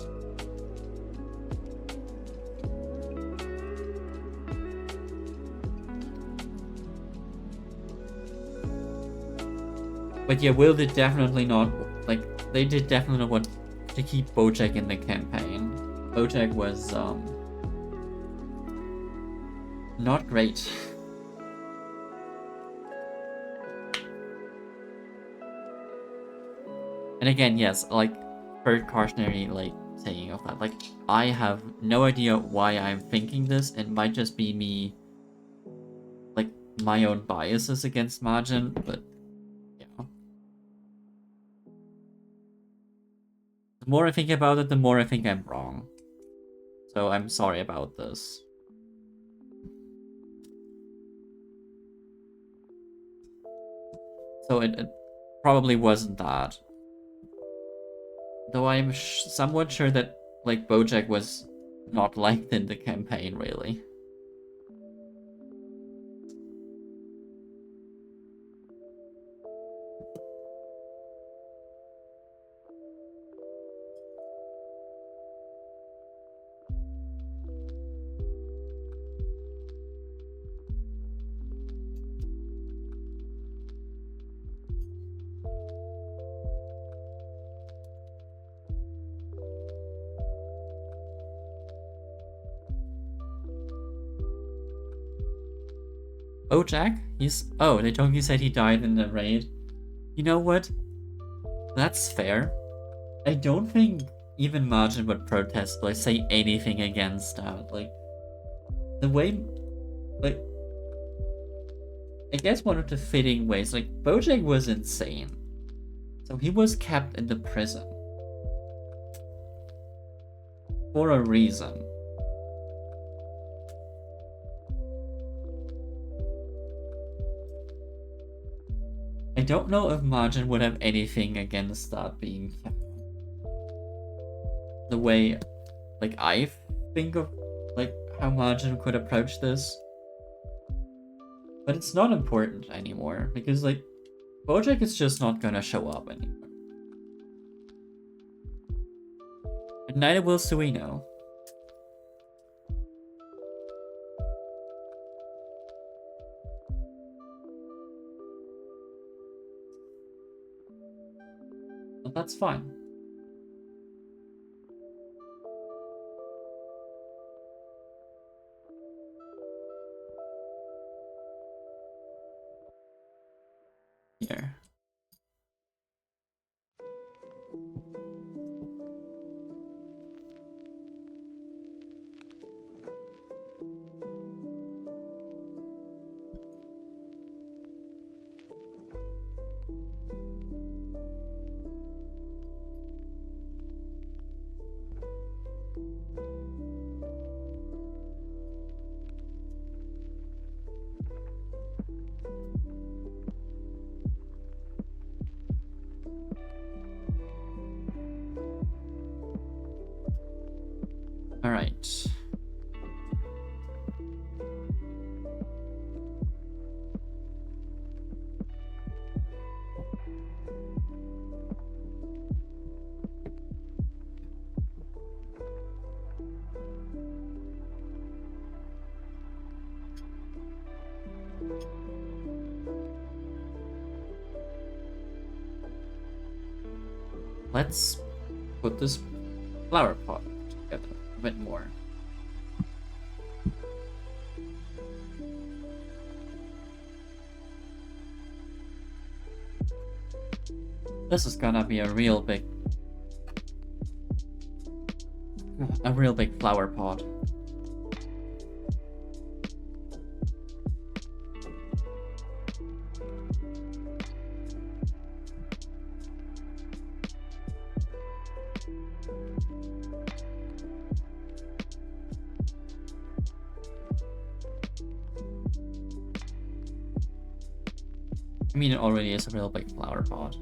But yeah, Will did definitely not, like, they did definitely not want to keep Bojack in the campaign. Bojack was, not great. And again, yes, like, third cautionary, like, saying of that, like, I have no idea why I'm thinking this. It might just be me, like, my own biases against Margin, but, yeah. The more I think about it, the more I think I'm wrong. So I'm sorry about this. So it probably wasn't that. Though I'm somewhat sure that, like, Bojack was not liked in the campaign, really. Bojack? Oh, they told me said he died in the raid. You know what? That's fair. I don't think even Margin would protest, like, say anything against that. Like, the way, like, I guess one of the fitting ways, like, Bojack was insane. So he was kept in the prison. For a reason. I don't know if Margin would have anything against that being kept. The way, like, I think of, like, how Margin could approach this. But it's not important anymore, because, like, Bojack is just not gonna show up anymore. And neither will Suino. But that's fine. Here. Let's put this flower pot together a bit more. This is gonna be a real big flower pot. I mean, it already is a real big flower pot.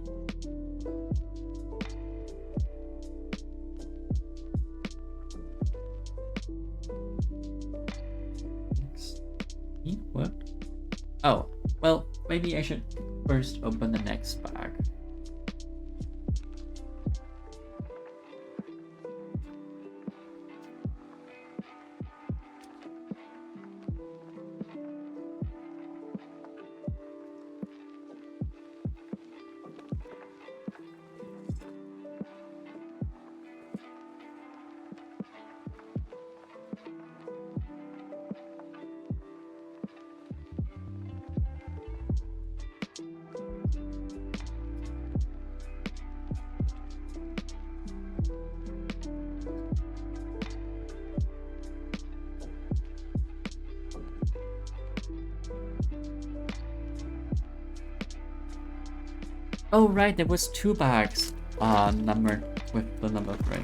What? Oh, well, maybe I should first open the next bag. Oh right, there was 2 bags numbered with the number 3.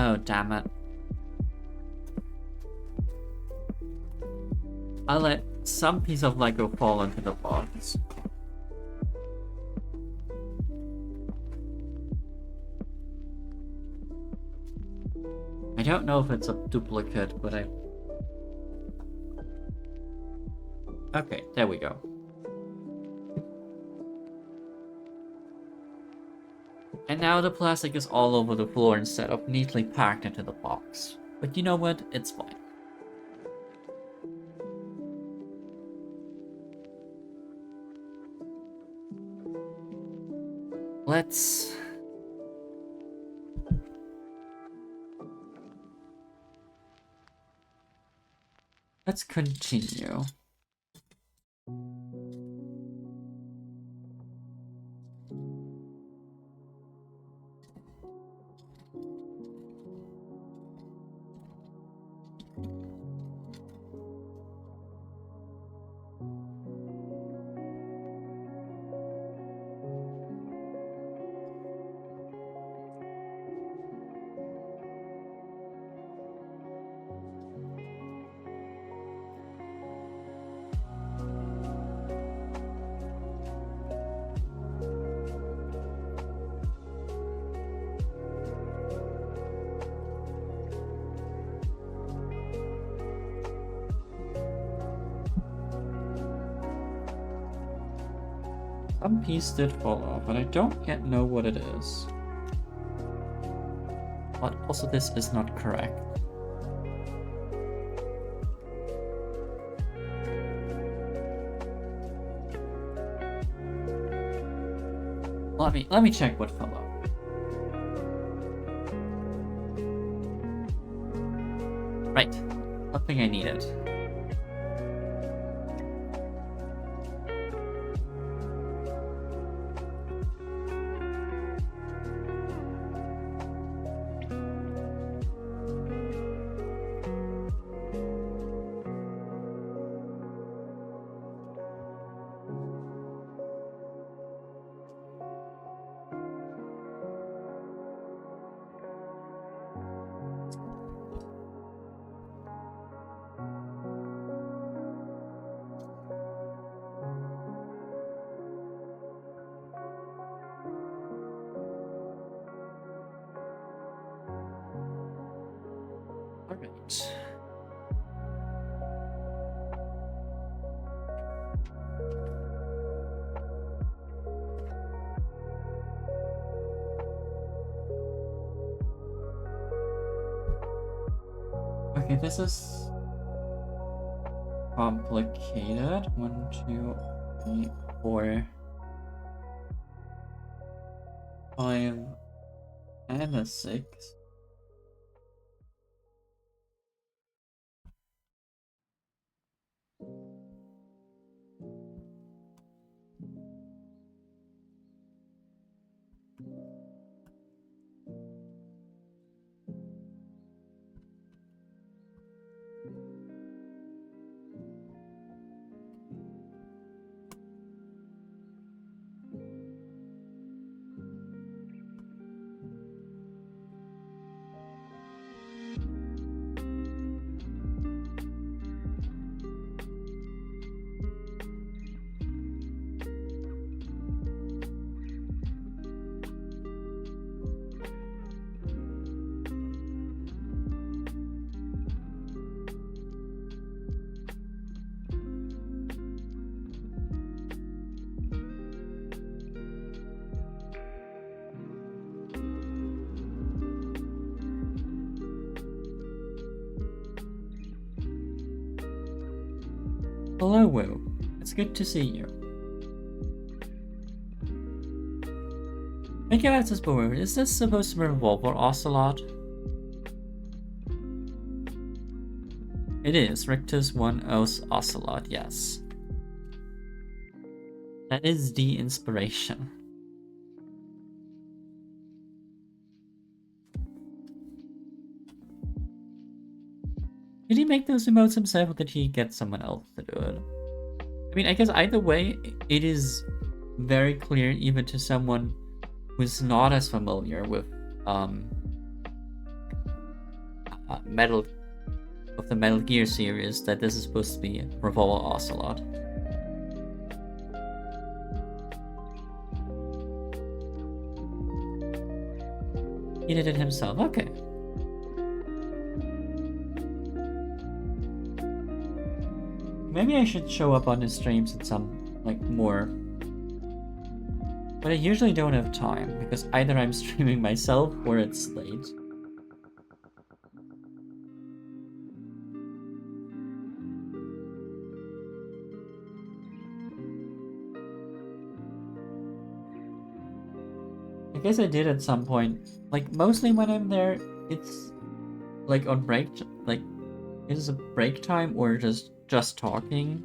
Oh, damn it. I let some piece of Lego fall into the box. I don't know if it's a duplicate, but Okay, there we go. And now the plastic is all over the floor instead of neatly packed into the box. But you know what? It's fine. Let's continue. Some piece did fall off, but I don't yet know what it is. But also this is not correct. Let me check what fell off. Right. Nothing I needed. Okay, this is complicated. 1, 2, 3, 4, 5, and a 6. Hello, Will. It's good to see you. Thank you, Access Board. Is this supposed to be Revolver Ocelot? It is. Rictus 1-0's Ocelot, yes. That is the inspiration. Did he make those emotes himself, or did he get someone else to do it? I mean, I guess either way, it is very clear, even to someone who's not as familiar with the Metal Gear series, that this is supposed to be Revolver Ocelot. He did it himself. Okay. Maybe I should show up on his streams at some, like, more. But I usually don't have time, because either I'm streaming myself or it's late. I guess I did at some point. Like, mostly when I'm there, it's like on break, like, it is a break time or just talking.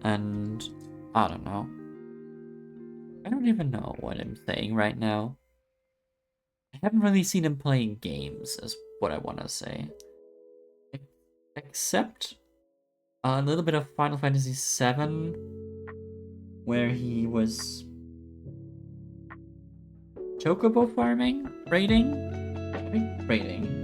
And I don't know. I don't even know what I'm saying right now. I haven't really seen him playing games, is what I want to say. Except a little bit of Final Fantasy VII, where he was chocobo farming? Raiding? I think raiding.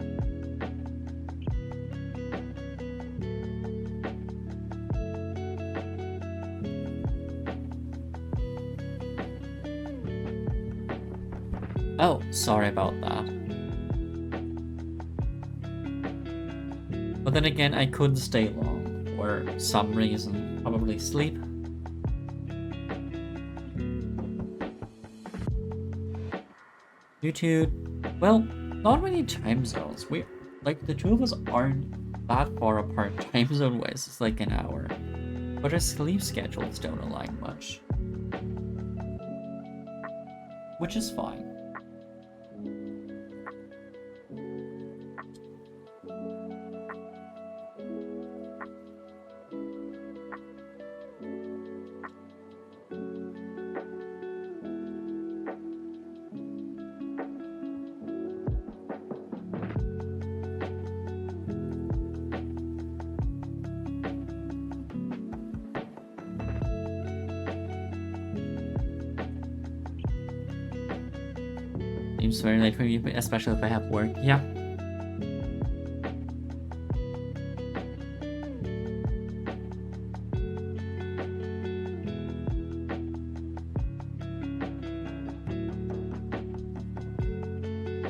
Oh, sorry about that. But then again, I couldn't stay long for some reason. Probably sleep. Due to, well, not many time zones. Like, the two of us aren't that far apart time zone wise. It's like an hour. But our sleep schedules don't align much. Which is fine. Seems very late for me, especially if I have work. Yeah.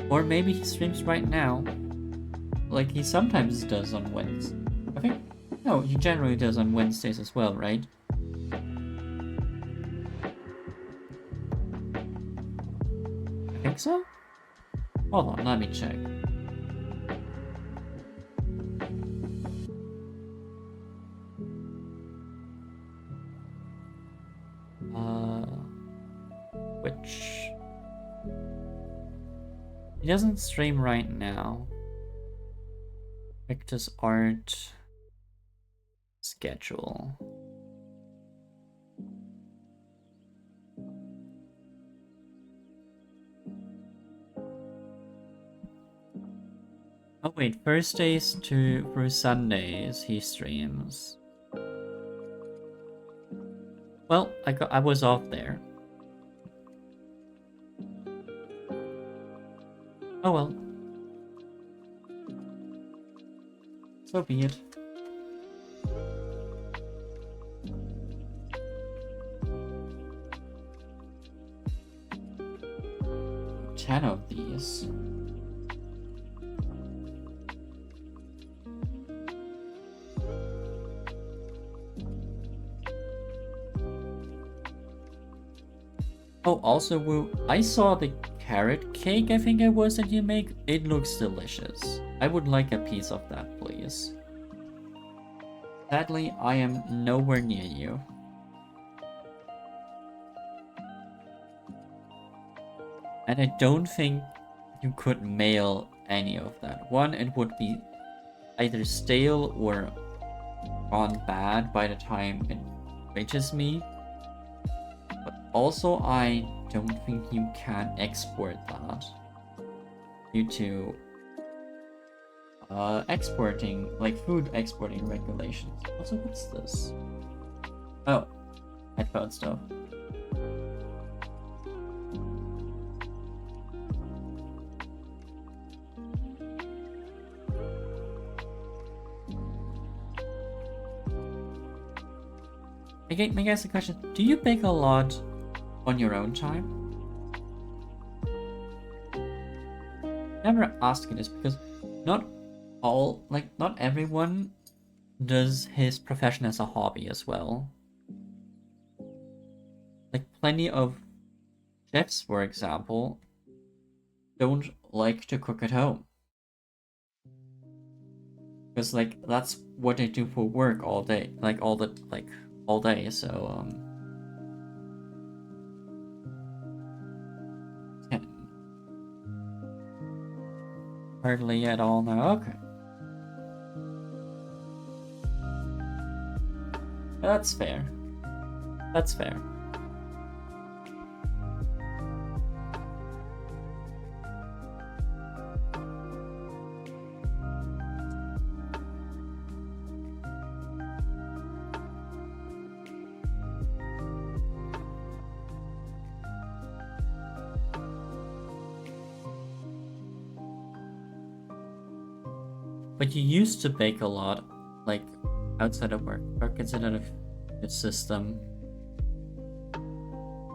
Or maybe he streams right now. like he sometimes does on Wednesdays. I think no, he generally does on Wednesdays as well, right? I think so. Hold on, let me check. Which he doesn't stream right now. Victor's art schedule. Oh wait, Thursdays through Sundays he streams. Well, I was off there. Oh well. So be it. 10 of these. Oh, also, I saw the carrot cake, I think it was, that you make. It looks delicious. I would like a piece of that, please. Sadly, I am nowhere near you. And I don't think you could mail any of that. One, it would be either stale or gone bad by the time it reaches me. But also, I don't think you can export that due to exporting, like food exporting regulations. Also, what's this? Oh, headphone stuff. I guess the question, do you bake a lot on your own time? Never ask you this because not everyone does his profession as a hobby as well. Like plenty of chefs, for example, don't like to cook at home. Because like that's what they do for work all day, all day, so 10. Hardly at all now. Okay. That's fair. That's fair. But you used to bake a lot, like outside of work, or considered a system.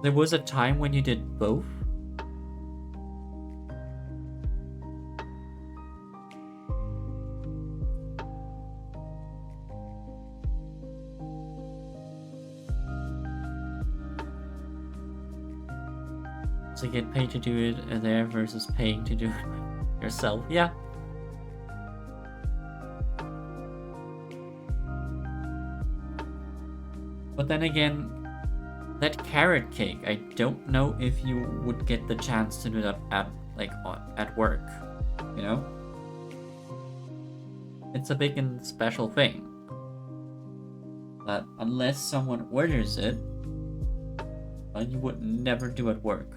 There was a time when you did both. So you get paid to do it there versus paying to do it yourself. Yeah. But then again, that carrot cake, I don't know if you would get the chance to do that at work, you know? It's a big and special thing. That unless someone orders it, you would never do at work.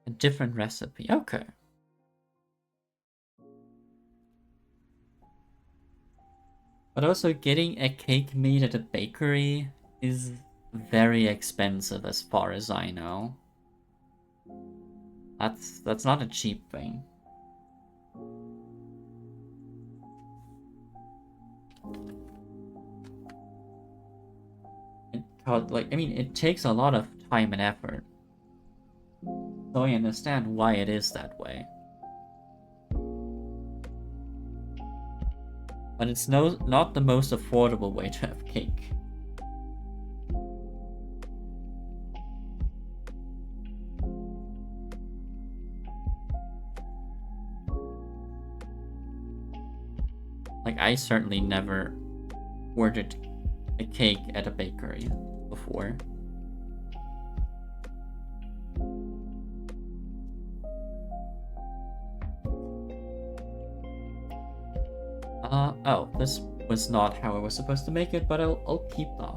A different recipe, okay. But also getting a cake made at a bakery is very expensive as far as I know. That's not a cheap thing. It takes a lot of time and effort. So I understand why it is that way. But it's not the most affordable way to have cake. Like, I certainly never ordered a cake at a bakery before. Oh, this was not how I was supposed to make it, but I'll keep that.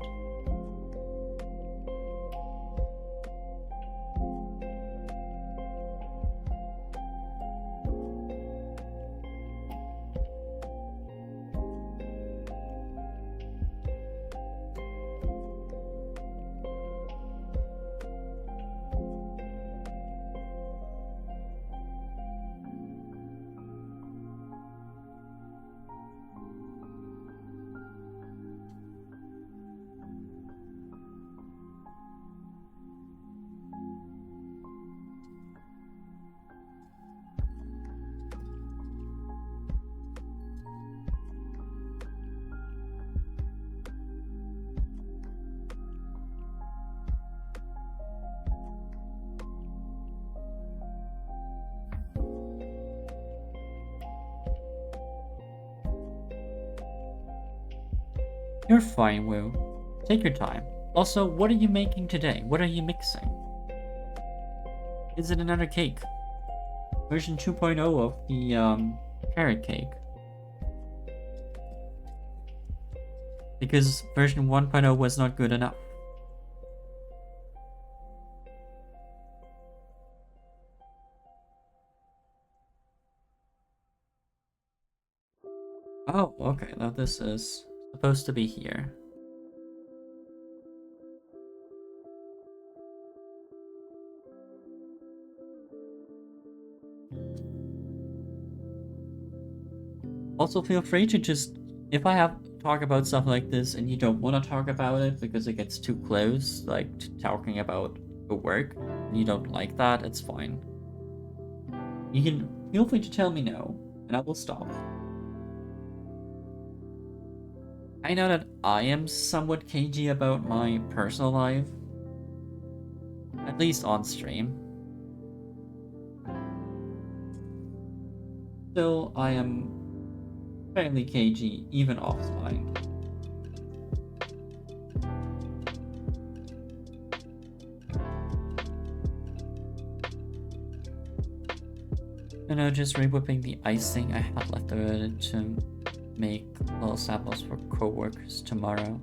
You're fine, Wu. Take your time. Also, what are you making today? What are you mixing? Is it another cake? Version 2.0 of the carrot cake. Because version 1.0 was not good enough. Oh, okay, now this is supposed to be here. Also, feel free to just, if I have talk about stuff like this and you don't want to talk about it because it gets too close, like talking about the work, and you don't like that, it's fine. You can feel free to tell me no, and I will stop. I know that I am somewhat cagey about my personal life, at least on stream. Still, I am fairly cagey even offline. You know, just re-whipping the icing I had left over to make little samples for co-workers tomorrow.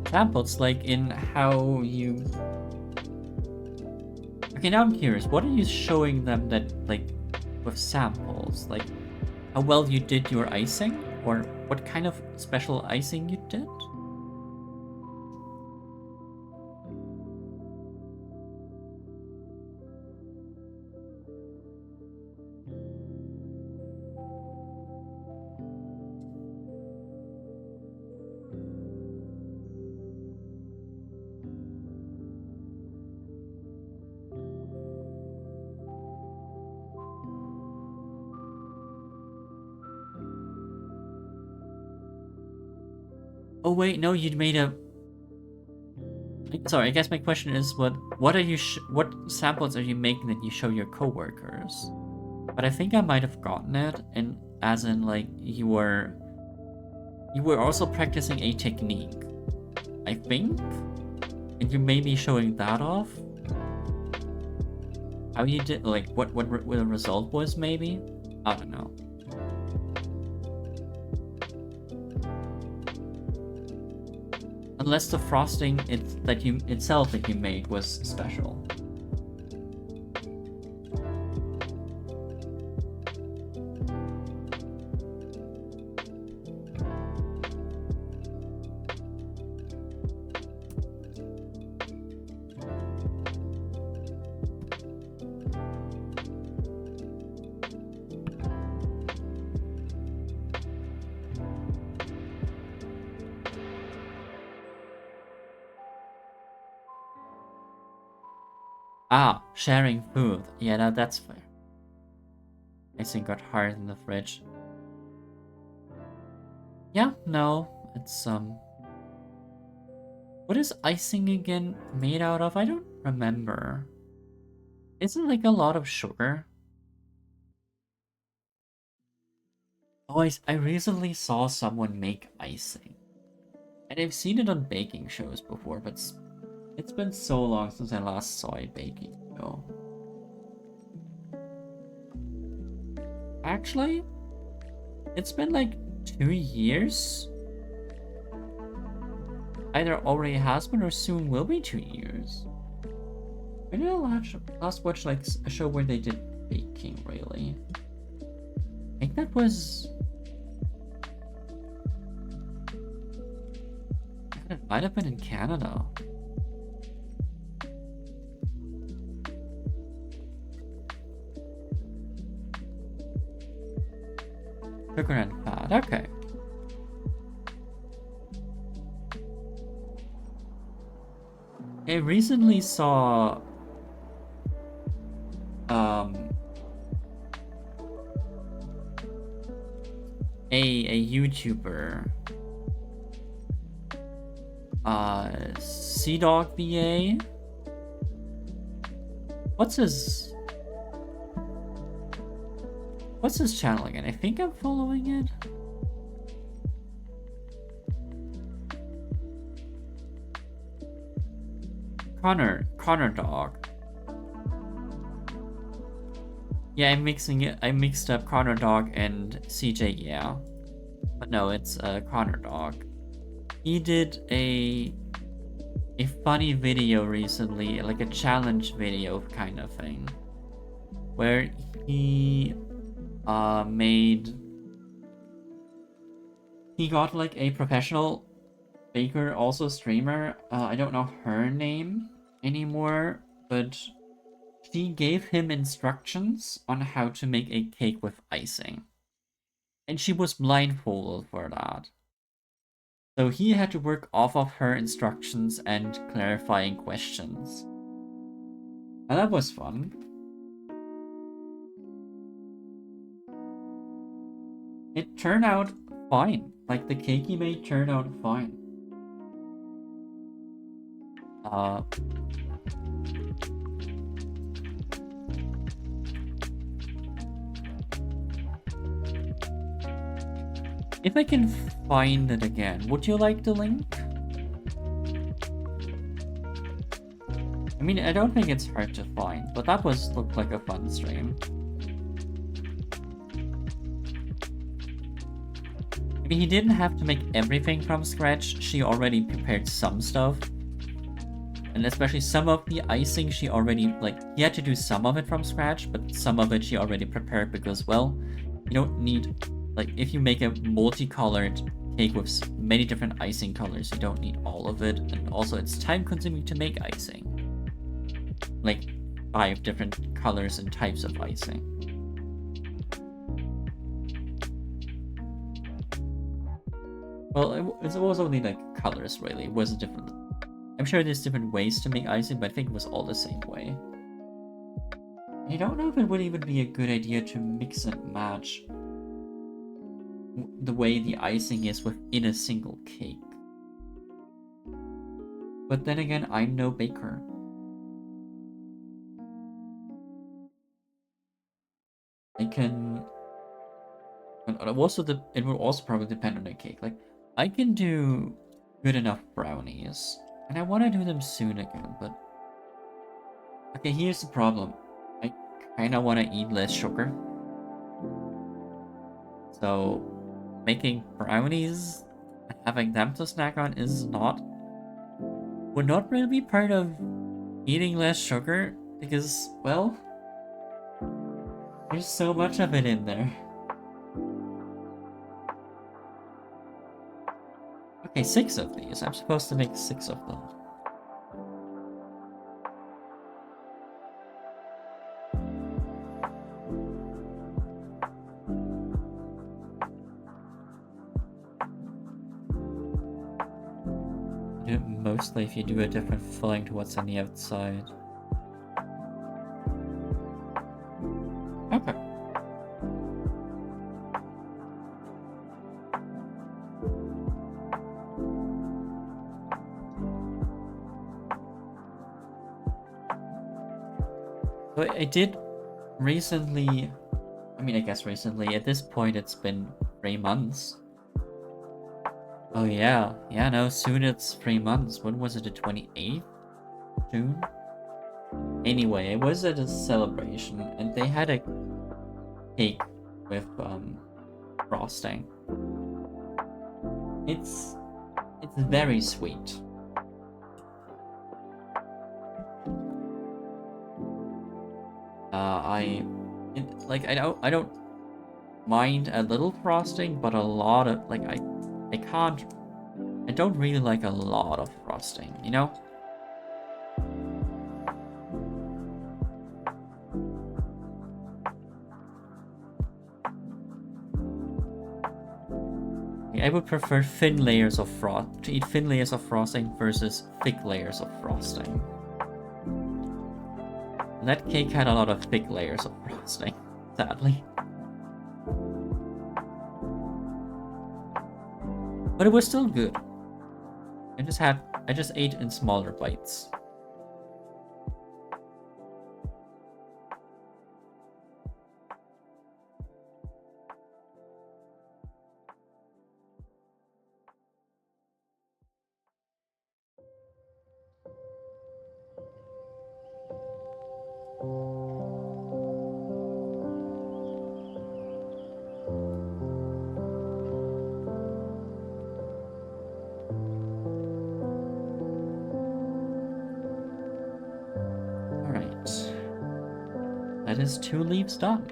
Samples, like in how you... Okay, now I'm curious, what are you showing them that, like, with samples? Like, how well you did your icing? Or what kind of special icing you did? Oh wait, no, you'd made a... Sorry, I guess my question is what are you what samples are you making that you show your coworkers? But I think I might have gotten it, and as in like you were also practicing a technique, I think, and you may be showing that off. How you did, like what the result was, maybe? I don't know. Unless the frosting itself that you made was special. Ah, sharing food. Yeah, that's fair. Icing got hard in the fridge. Yeah, no, it's what is icing again made out of? I don't remember. Isn't like a lot of sugar? Oh, I recently saw someone make icing. And I've seen it on baking shows before, but it's been so long since I last saw a baking show. Actually, it's been like 2 years. Either already has been or soon will be 2 years. When did I last watch like a show where they did baking, really? I think that was... It might have been in Canada. Sugar and fat, okay. I recently saw a YouTuber, Sea Dog VA. What's his channel again? I think I'm following it. Connor Dog. Yeah, I mixed up Connor Dog and CJ, yeah. But no, it's Connor Dog. He did a funny video recently, like a challenge video kind of thing, where he got like a professional baker, also streamer. I don't know her name anymore, but she gave him instructions on how to make a cake with icing. And she was blindfolded for that. So he had to work off of her instructions and clarifying questions. And that was fun. It turned out fine. Like, the cake he made turned out fine. If I can find it again, would you like the link? I mean, I don't think it's hard to find, but that looked like a fun stream. I mean, he didn't have to make everything from scratch. She already prepared some stuff. And especially some of the icing she already, like, he had to do some of it from scratch, but some of it she already prepared because, well, you don't need, like, if you make a multicolored cake with many different icing colors, you don't need all of it. And also, it's time-consuming to make icing. Like, 5 different colors and types of icing. Well, it was only, like, colors, really. It wasn't different. I'm sure there's different ways to make icing, but I think it was all the same way. I don't know if it would even be a good idea to mix and match the way the icing is within a single cake. But then again, I'm no baker. I can... It will also probably depend on the cake. Like, I can do good enough brownies. And I want to do them soon again, but... Okay, here's the problem. I kind of want to eat less sugar. So, making brownies and having them to snack on is not would not really be part of eating less sugar because, well, there's so much of it in there. Okay, 6 of these. I'm supposed to make 6 of them. Mostly if you do a different filling to what's on the outside. Okay. So I did recently, I guess recently, at this point it's been 3 months. Oh yeah, no, soon it's 3 months. When was it, the 28th? June? Anyway, it was at a celebration, and they had a cake with, frosting. It's very sweet. I don't mind a little frosting, but a lot of, like, I don't really like a lot of frosting, you know? I would prefer thin layers of to eat thin layers of frosting versus thick layers of frosting. And that cake had a lot of thick layers of frosting, sadly. But it was still good. I just ate in smaller bites. That is 2 leaves done.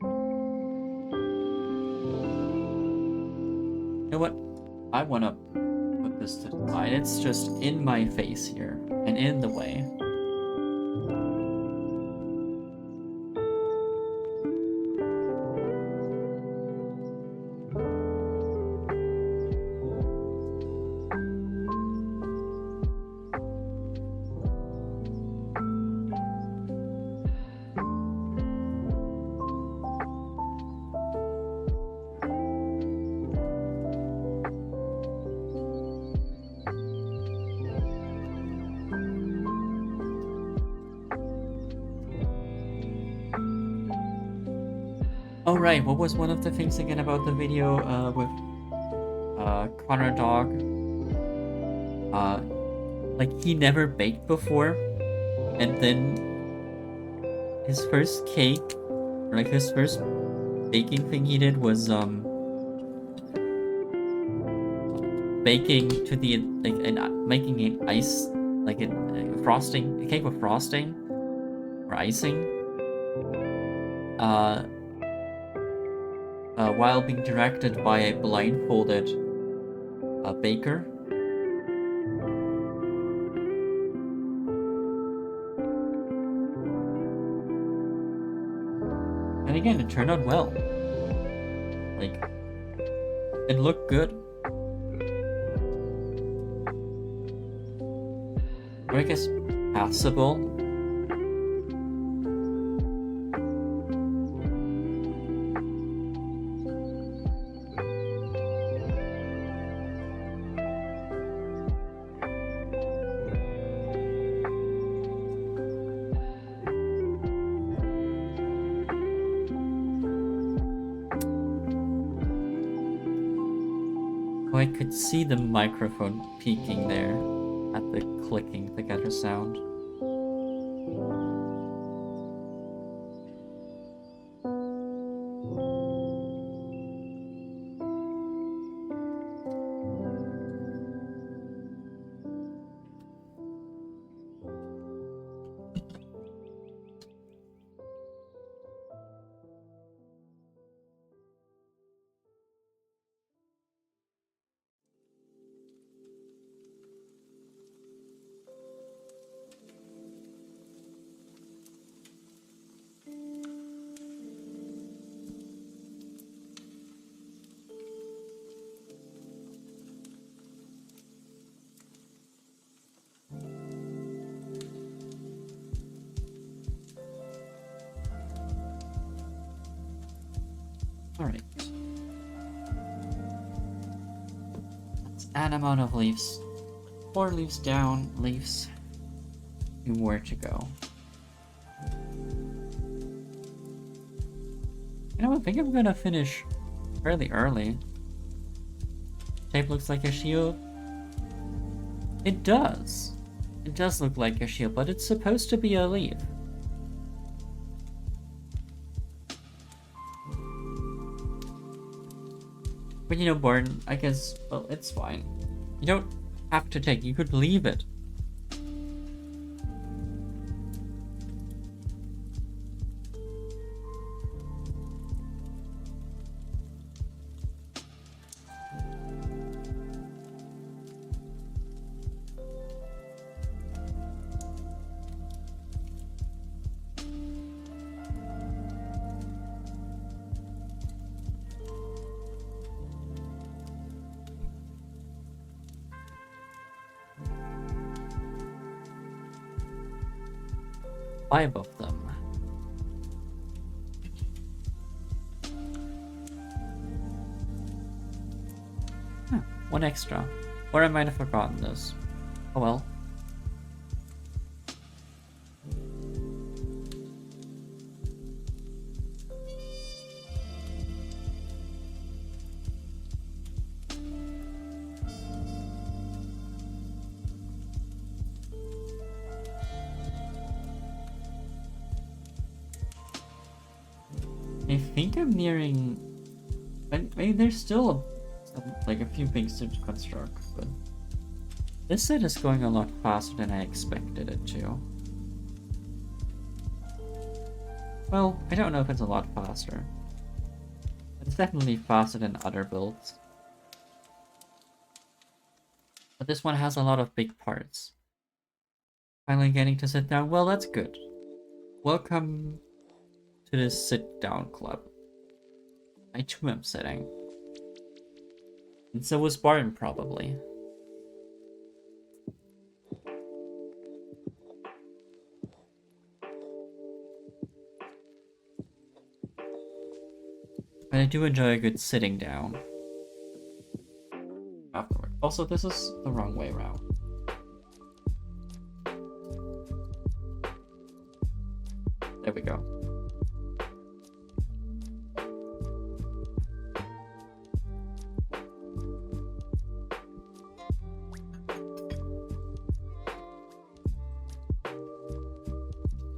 You know what? I want to put this to the side. It's just in my face here and in the way. Oh right, what was one of the things again about the video with Connor Dog? Like he never baked before, and then his first cake, or like his first baking thing he did was baking to the making an ice, like a frosting, a cake with frosting or icing. While being directed by a blindfolded baker. And again, it turned out well. Like, it looked good. Or I guess passable. I could see the microphone peaking there at the clicking together sound. Alright. That's an amount of leaves. 4 leaves down, leaves to where to go. You know, I think I'm gonna finish fairly early. Shape looks like a shield. It does. It does look like a shield, but it's supposed to be a leaf. But you know, Barton, I guess, well, it's fine. You don't have to take, you could leave it. Five of them. Huh, one extra. Or I might have forgotten this. Oh well. I think I'm nearing. I mean, there's still like a few things to construct, but this set is going a lot faster than I expected it to. Well, I don't know if it's a lot faster. It's definitely faster than other builds. But this one has a lot of big parts. Finally getting to sit down. Well, that's good. Welcome to this sit-down club. I too am sitting. And so was Barton, probably. But I do enjoy a good sitting down afterward. Also, this is the wrong way around. There we go.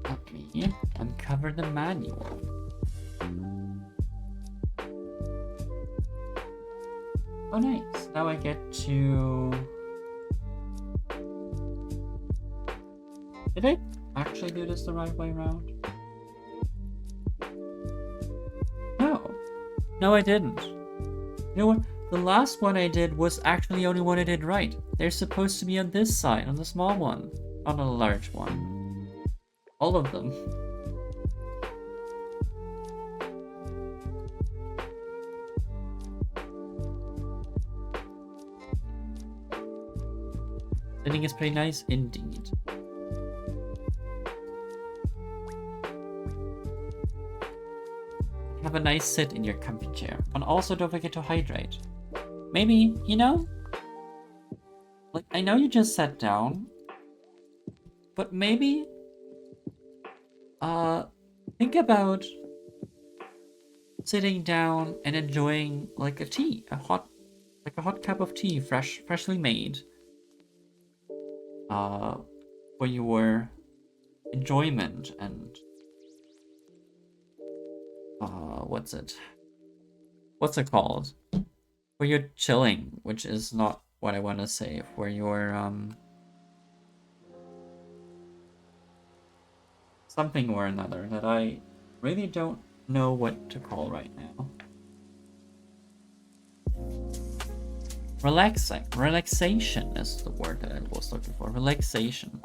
Let me uncover the manual. Oh, nice. Now I get to... Did I actually do this the right way around? No. No, I didn't. You know what? The last one I did was actually the only one I did right. They're supposed to be on this side, on the small one, not on the large one. All of them. I think it's pretty nice indeed. Have a nice sit in your comfy chair. And also don't forget to hydrate. Maybe, you know? Like, I know you just sat down, but maybe think about sitting down and enjoying like a tea, a hot cup of tea, freshly made. For your enjoyment and what's it called? For your chilling, which is not what I want to say. For your something or another that I really don't know what to call right now. Relaxation is the word that I was looking for. Relaxation.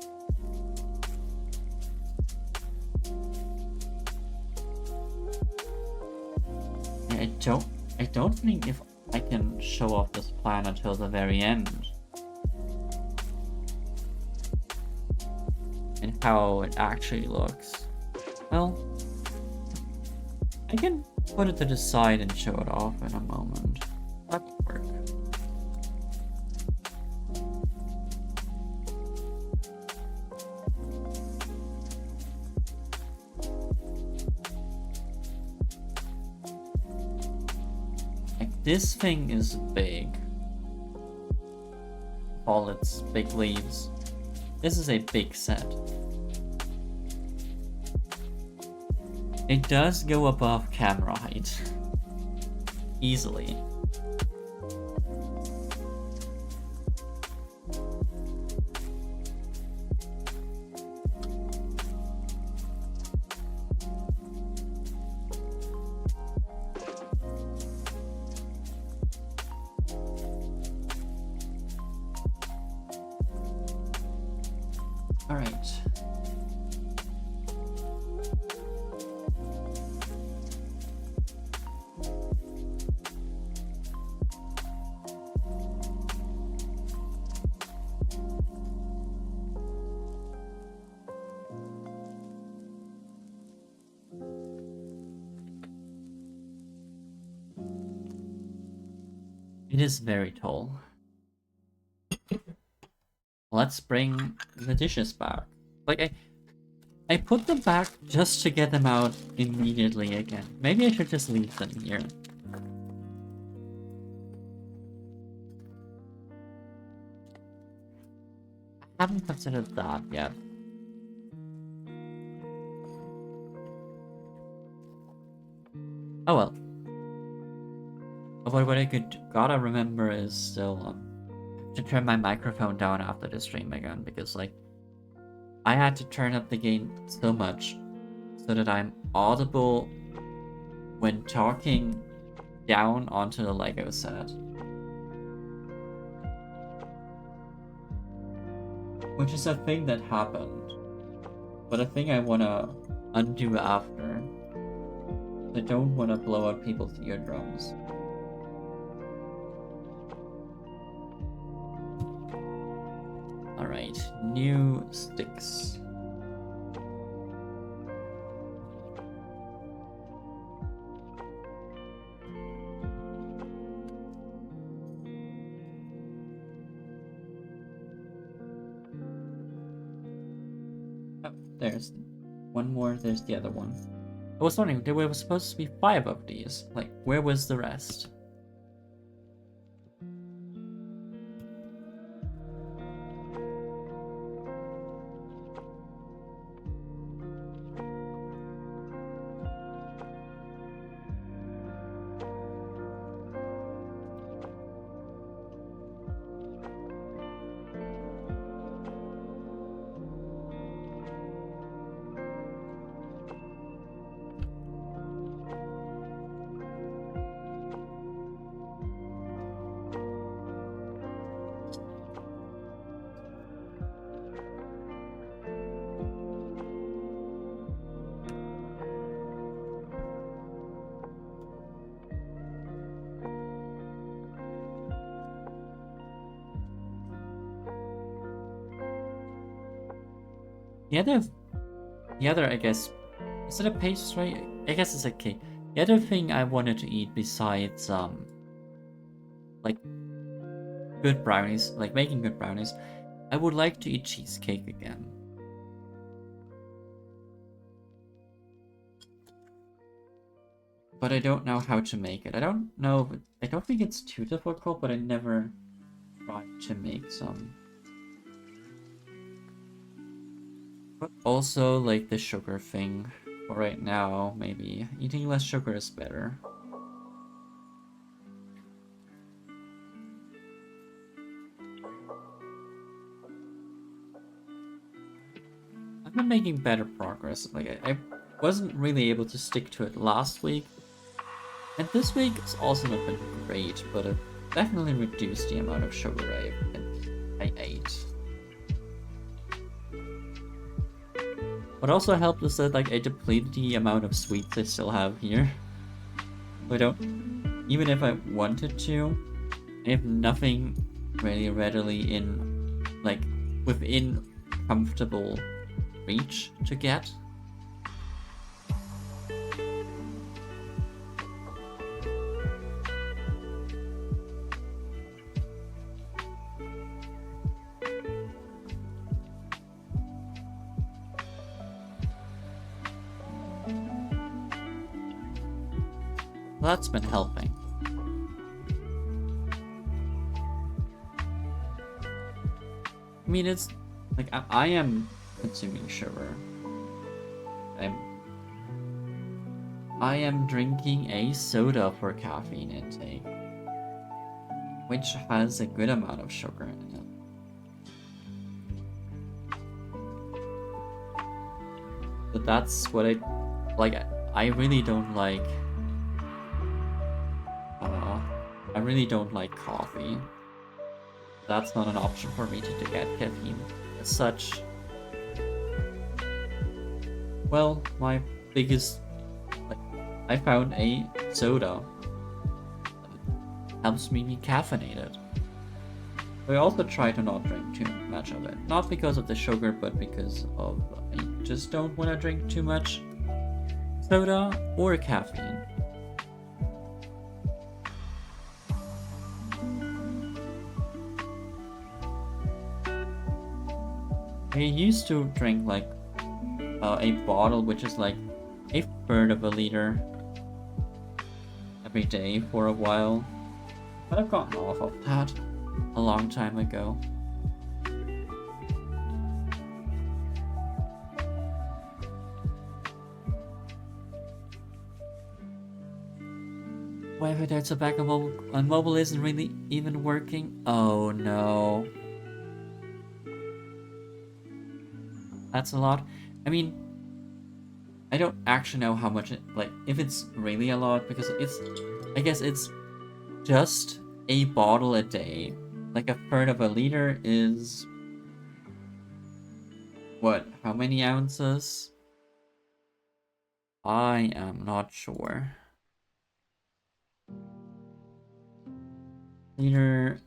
I don't think if I can show off this plan until the very end. And how it actually looks. Well, put it to the side and show it off in a moment. That would work. Like, this thing is big. All its big leaves. This is a big set. It does go above camera height. Easily. Alright. It is very tall. Let's bring the dishes back. Like, I put them back just to get them out immediately again. Maybe I should just leave them here. I haven't considered that yet. Oh well. But what I gotta remember is still to turn my microphone down after the stream again, because like I had to turn up the gain so much so that I'm audible when talking down onto the Lego set. Which is a thing that happened, but a thing I wanna undo after. I don't wanna blow out people's eardrums. Alright, new sticks. Oh, there's one more, there's the other one. I was wondering, there were supposed to be 5 of these. Like, where was the rest? The other, I guess, is it a pastry? I guess it's a cake. The other thing I wanted to eat besides, like, good brownies, like making good brownies, I would like to eat cheesecake again. But I don't know how to make it. I don't know, I don't think it's too difficult, but I never tried to make some. But also, like, the sugar thing. For right now, maybe eating less sugar is better. I've been making better progress. Like, I wasn't really able to stick to it last week. And this week, it's also not been great, but it definitely reduced the amount of sugar I ate. What also helped is that, like, I depleted the amount of sweets I still have here. I don't, even if I wanted to, I have nothing really readily in, like, within comfortable reach to get. That's been helping. I mean, it's like I am consuming sugar. I am drinking a soda for caffeine intake, which has a good amount of sugar in it. But that's what I like. I really don't like. I really don't like coffee. That's not an option for me to get caffeine as such. Well, my biggest, like, I found a soda that helps me be caffeinated. I also try to not drink too much of it. Not because of the sugar, but because of I just don't want to drink too much soda or caffeine. I used to drink like a bottle, which is like a third of a liter every day for a while, but I've gotten off of that a long time ago. Whether there's a backup on mobile isn't really even working. Oh no. That's a lot. I mean, I don't actually know how much if it's really a lot, because I guess it's just a bottle a day. Like a third of a liter is what? How many ounces? I am not sure. Liter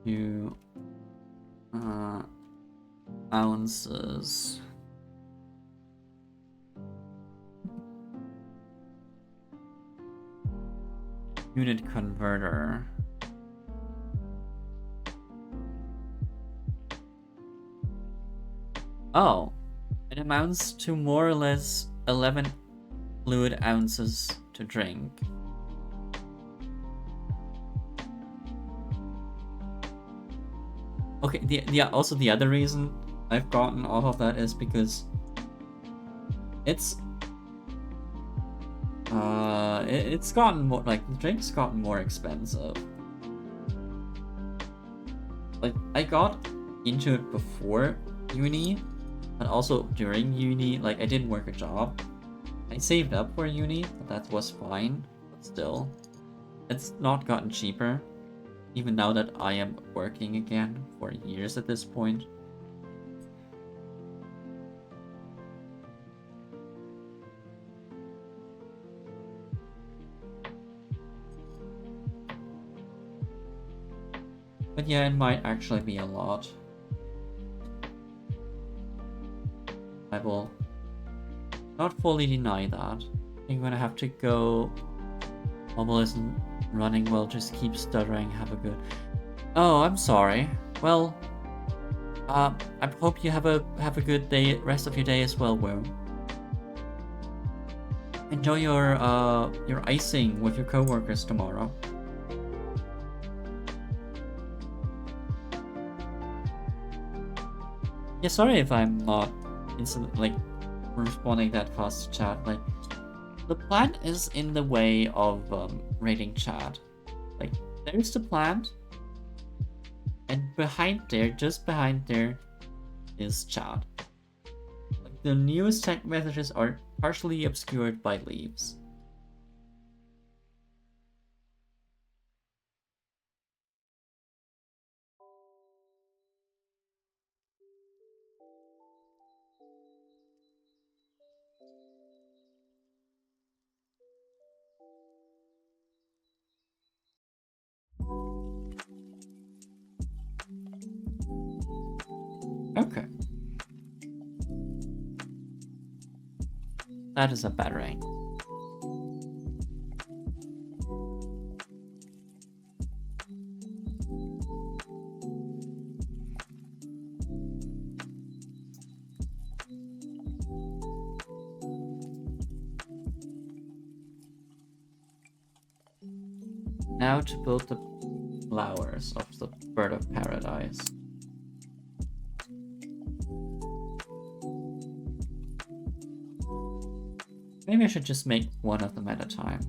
to ounces. Unit converter. Oh, it amounts to more or less 11 fluid ounces to drink. Okay, also the other reason I've gotten off of that is because it's gotten more, like, the drink's gotten more expensive. Like, I got into it before uni, and also during uni. Like, I didn't work a job. I saved up for uni, but that was fine. But still, it's not gotten cheaper, even now that I am working again for years at this point. But yeah, it might actually be a lot. I will not fully deny that. I'm gonna have to go. Mobile isn't running well, just keep stuttering, have a good... Oh, I'm sorry. Well, I hope you have a good day, rest of your day as well, Will. Enjoy your icing with your coworkers tomorrow. Yeah, sorry if I'm not instantly responding that fast to chat. Like, the plant is in the way of rating chat. Like, there's the plant, and behind there, just behind there, is chat. Like, the newest text messages are partially obscured by leaves. Okay. That is a better angle. Now to build the flowers of the bird of paradise. Maybe I should just make one of them at a time.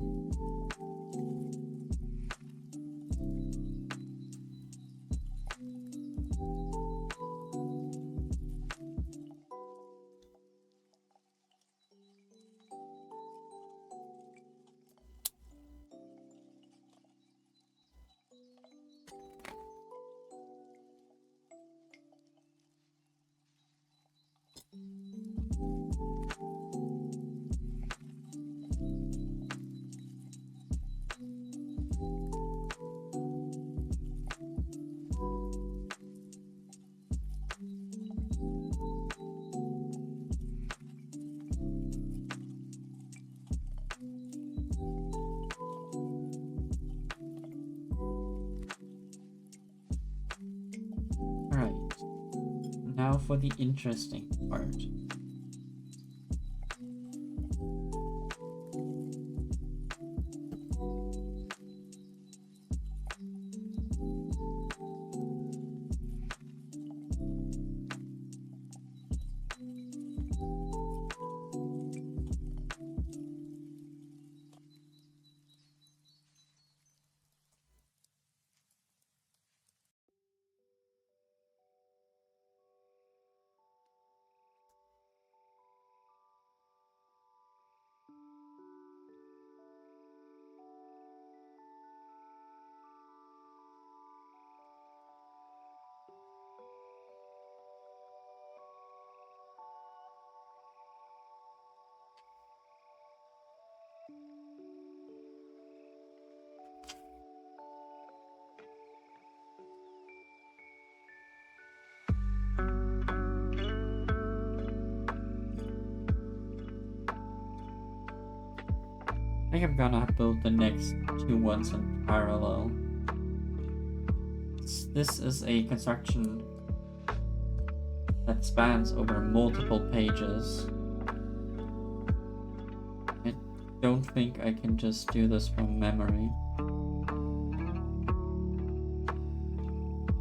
Now for the interesting part. I think I'm gonna build the next two ones in parallel. This is a construction that spans over multiple pages. I don't think I can just do this from memory.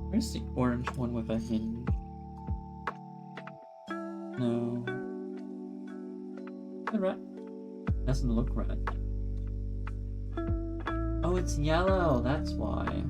Where's the orange one with a hinge? No. The red doesn't look red. Oh, it's yellow, that's why.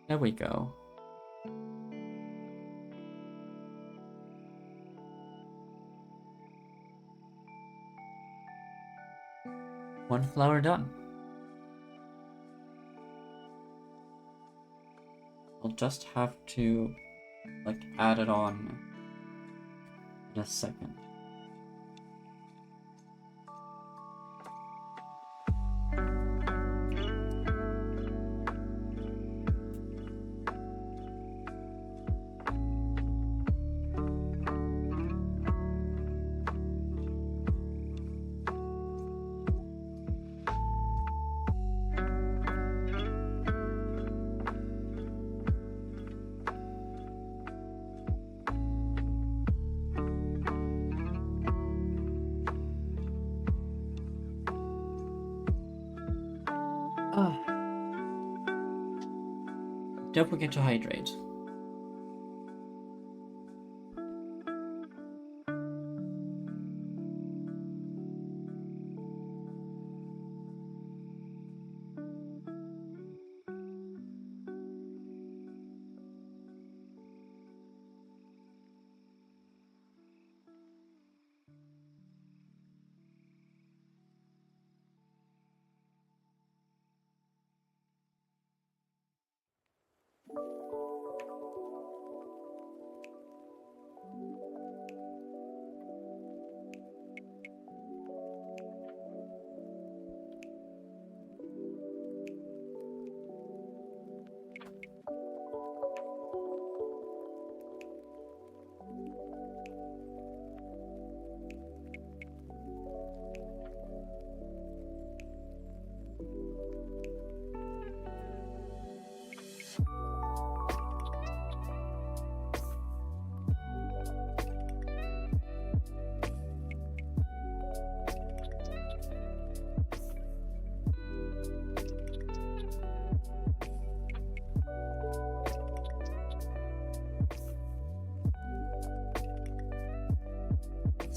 There we go. One flower done. I'll just have to, like, add it on in a second. Don't forget to hydrate.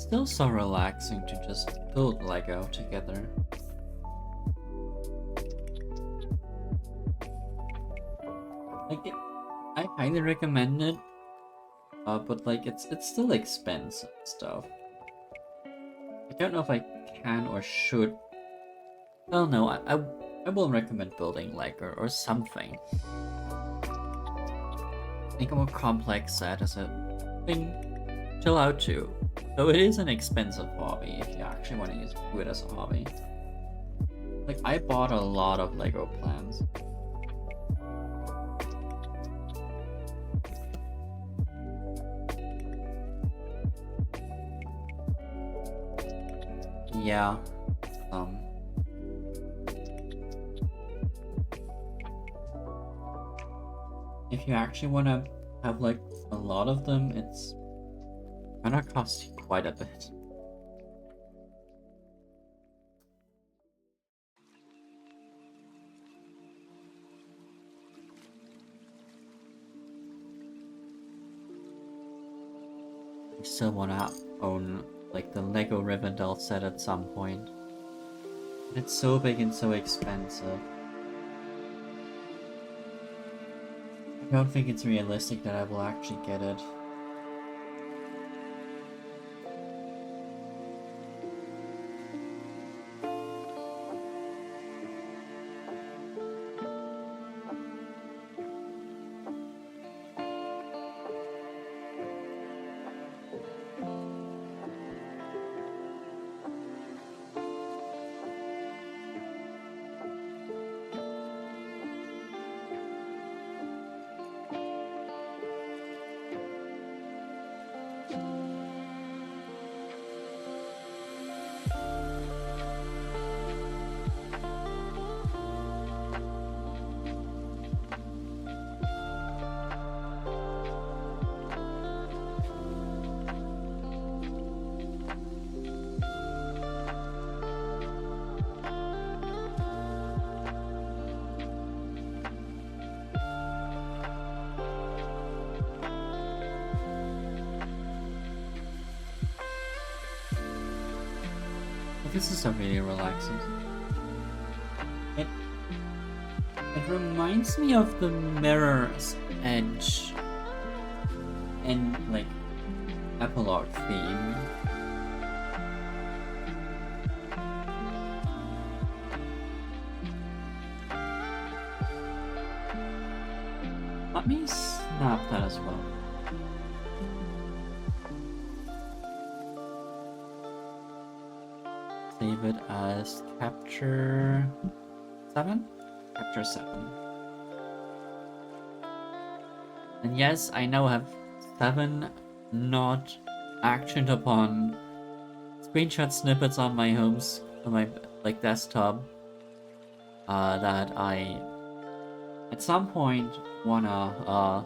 still so relaxing to just build Lego together. Like I highly recommend it, but like it's still expensive stuff. I don't know if I can or should. Well, no, I will recommend building Lego or something. Think a more complex set as a thing. Chill out too. Though it is an expensive hobby if you actually want to do it as a hobby. Like I bought a lot of Lego plans. Yeah. If you actually want to have like a lot of them, it's gonna cost you quite a bit. I still wanna own like the Lego Rivendell set at some point. It's so big and so expensive. I don't think it's realistic that I will actually get it. This is a really relaxing. It reminds me of the Mirror's Edge and like epilogue theme. Let me snap that as well. Save it as Capture 7? Capture 7. And yes, I now have 7 not actioned upon screenshot snippets on my on my like desktop that I at some point wanna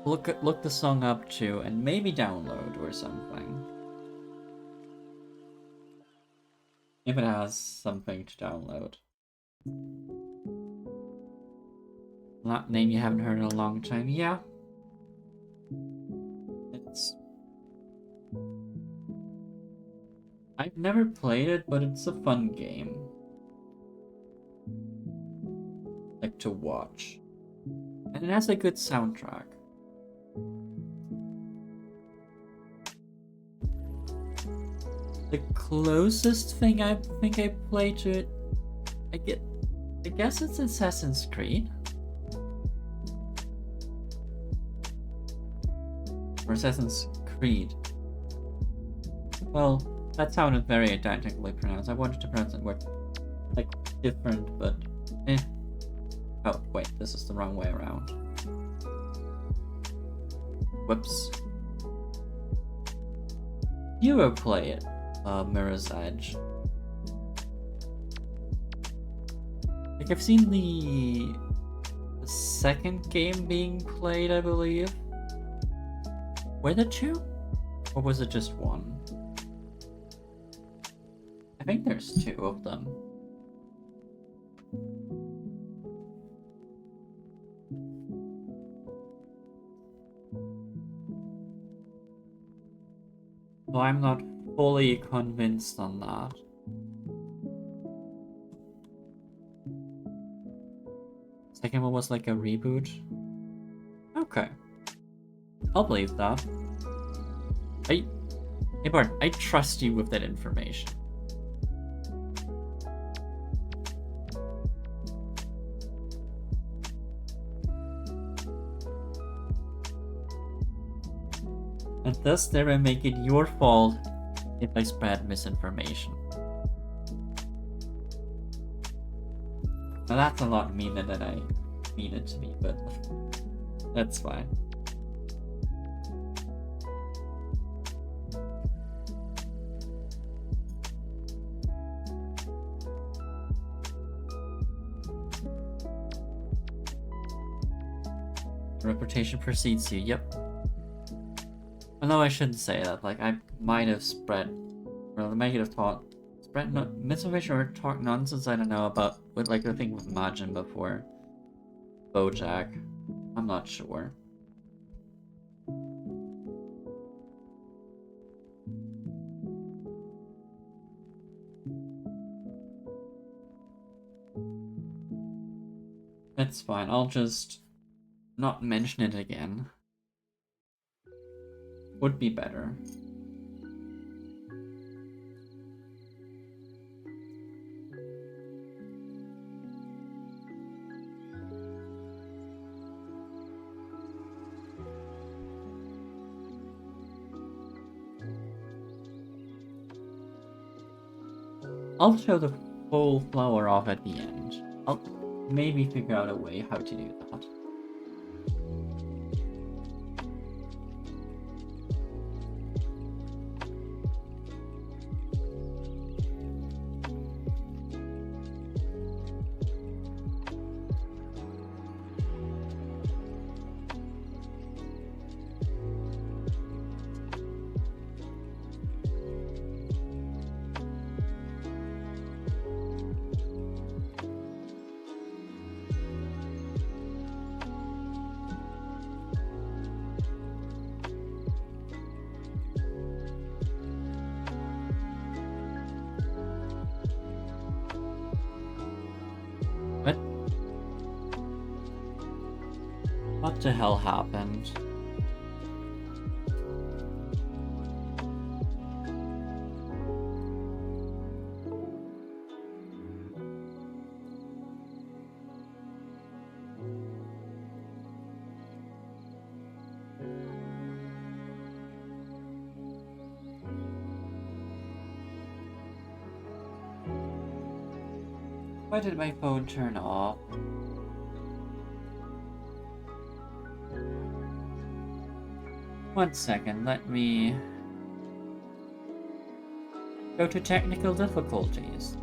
look the song up to and maybe download or something. If it has something to download. That name you haven't heard in a long time, yeah. I've never played it, but it's a fun game. Like to watch. And it has a good soundtrack. The closest thing I think I played to it, I guess it's Assassin's Creed. Or Assassin's Creed. Well, that sounded very identically pronounced. I wanted to pronounce it like different, but eh. Oh, wait, this is the wrong way around. Whoops. You will play it, Mirror's Edge. Like, I've seen the second game being played, I believe. Were there 2? Or was it just 1? I think there's 2 of them. So I'm not fully convinced on that. Second one was like a reboot. Okay. I'll believe that. Hey Bart, I trust you with that information. And thus there I make it your fault if I spread misinformation. Now that's a lot meaner than I mean it to be, but that's fine. Reputation precedes you, yep. Although I shouldn't say that, like I might have spread, or might have taught, spread misinformation or talk nonsense, I don't know, about, with like the thing with Majin before. Bojack. I'm not sure. It's fine, I'll just not mention it again. Would be better. I'll show the full flower off at the end. I'll maybe figure out a way how to do that. What the hell happened? Why did my phone turn off? One second, let me go to technical difficulties.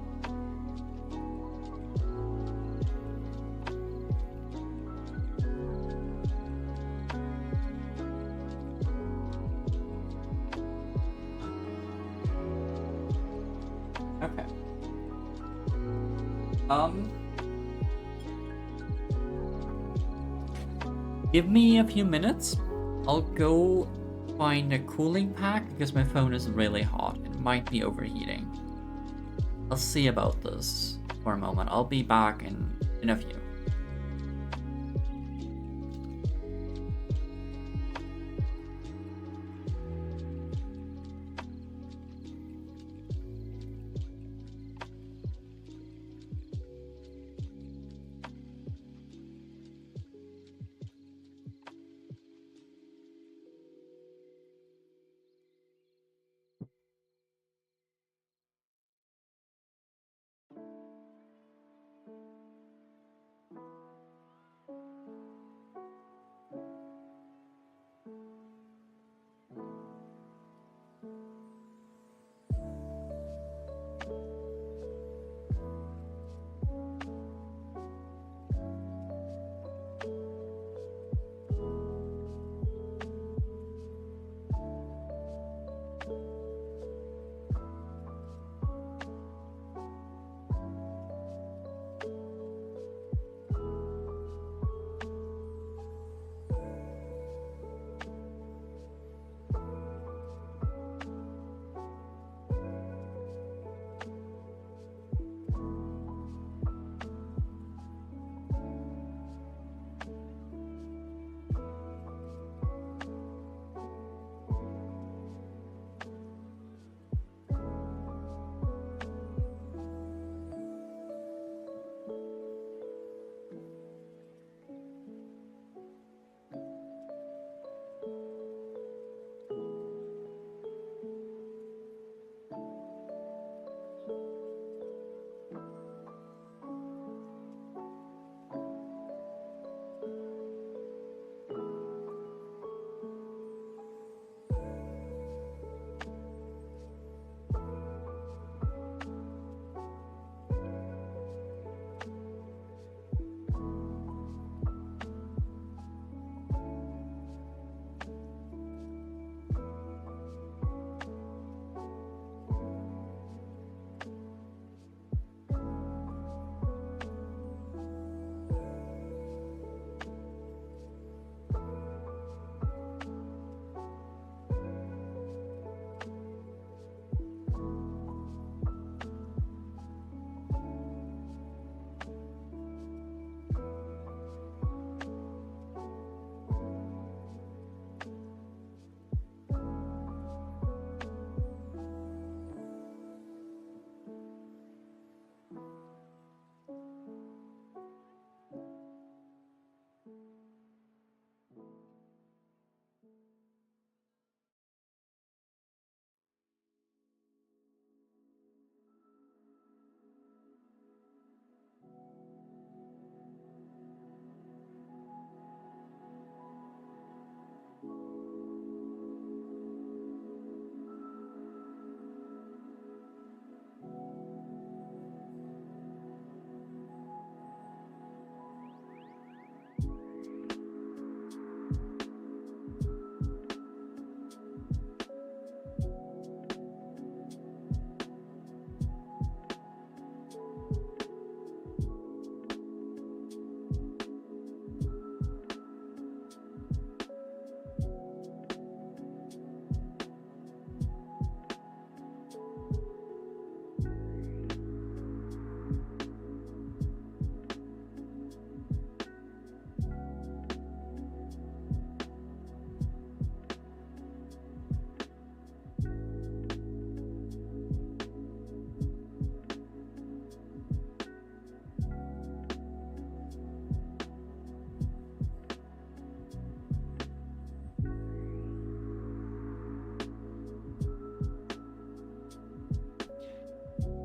Okay. Give me a few minutes. I'll go find a cooling pack because my phone is really hot. It might be overheating. I'll see about this for a moment. I'll be back in a few.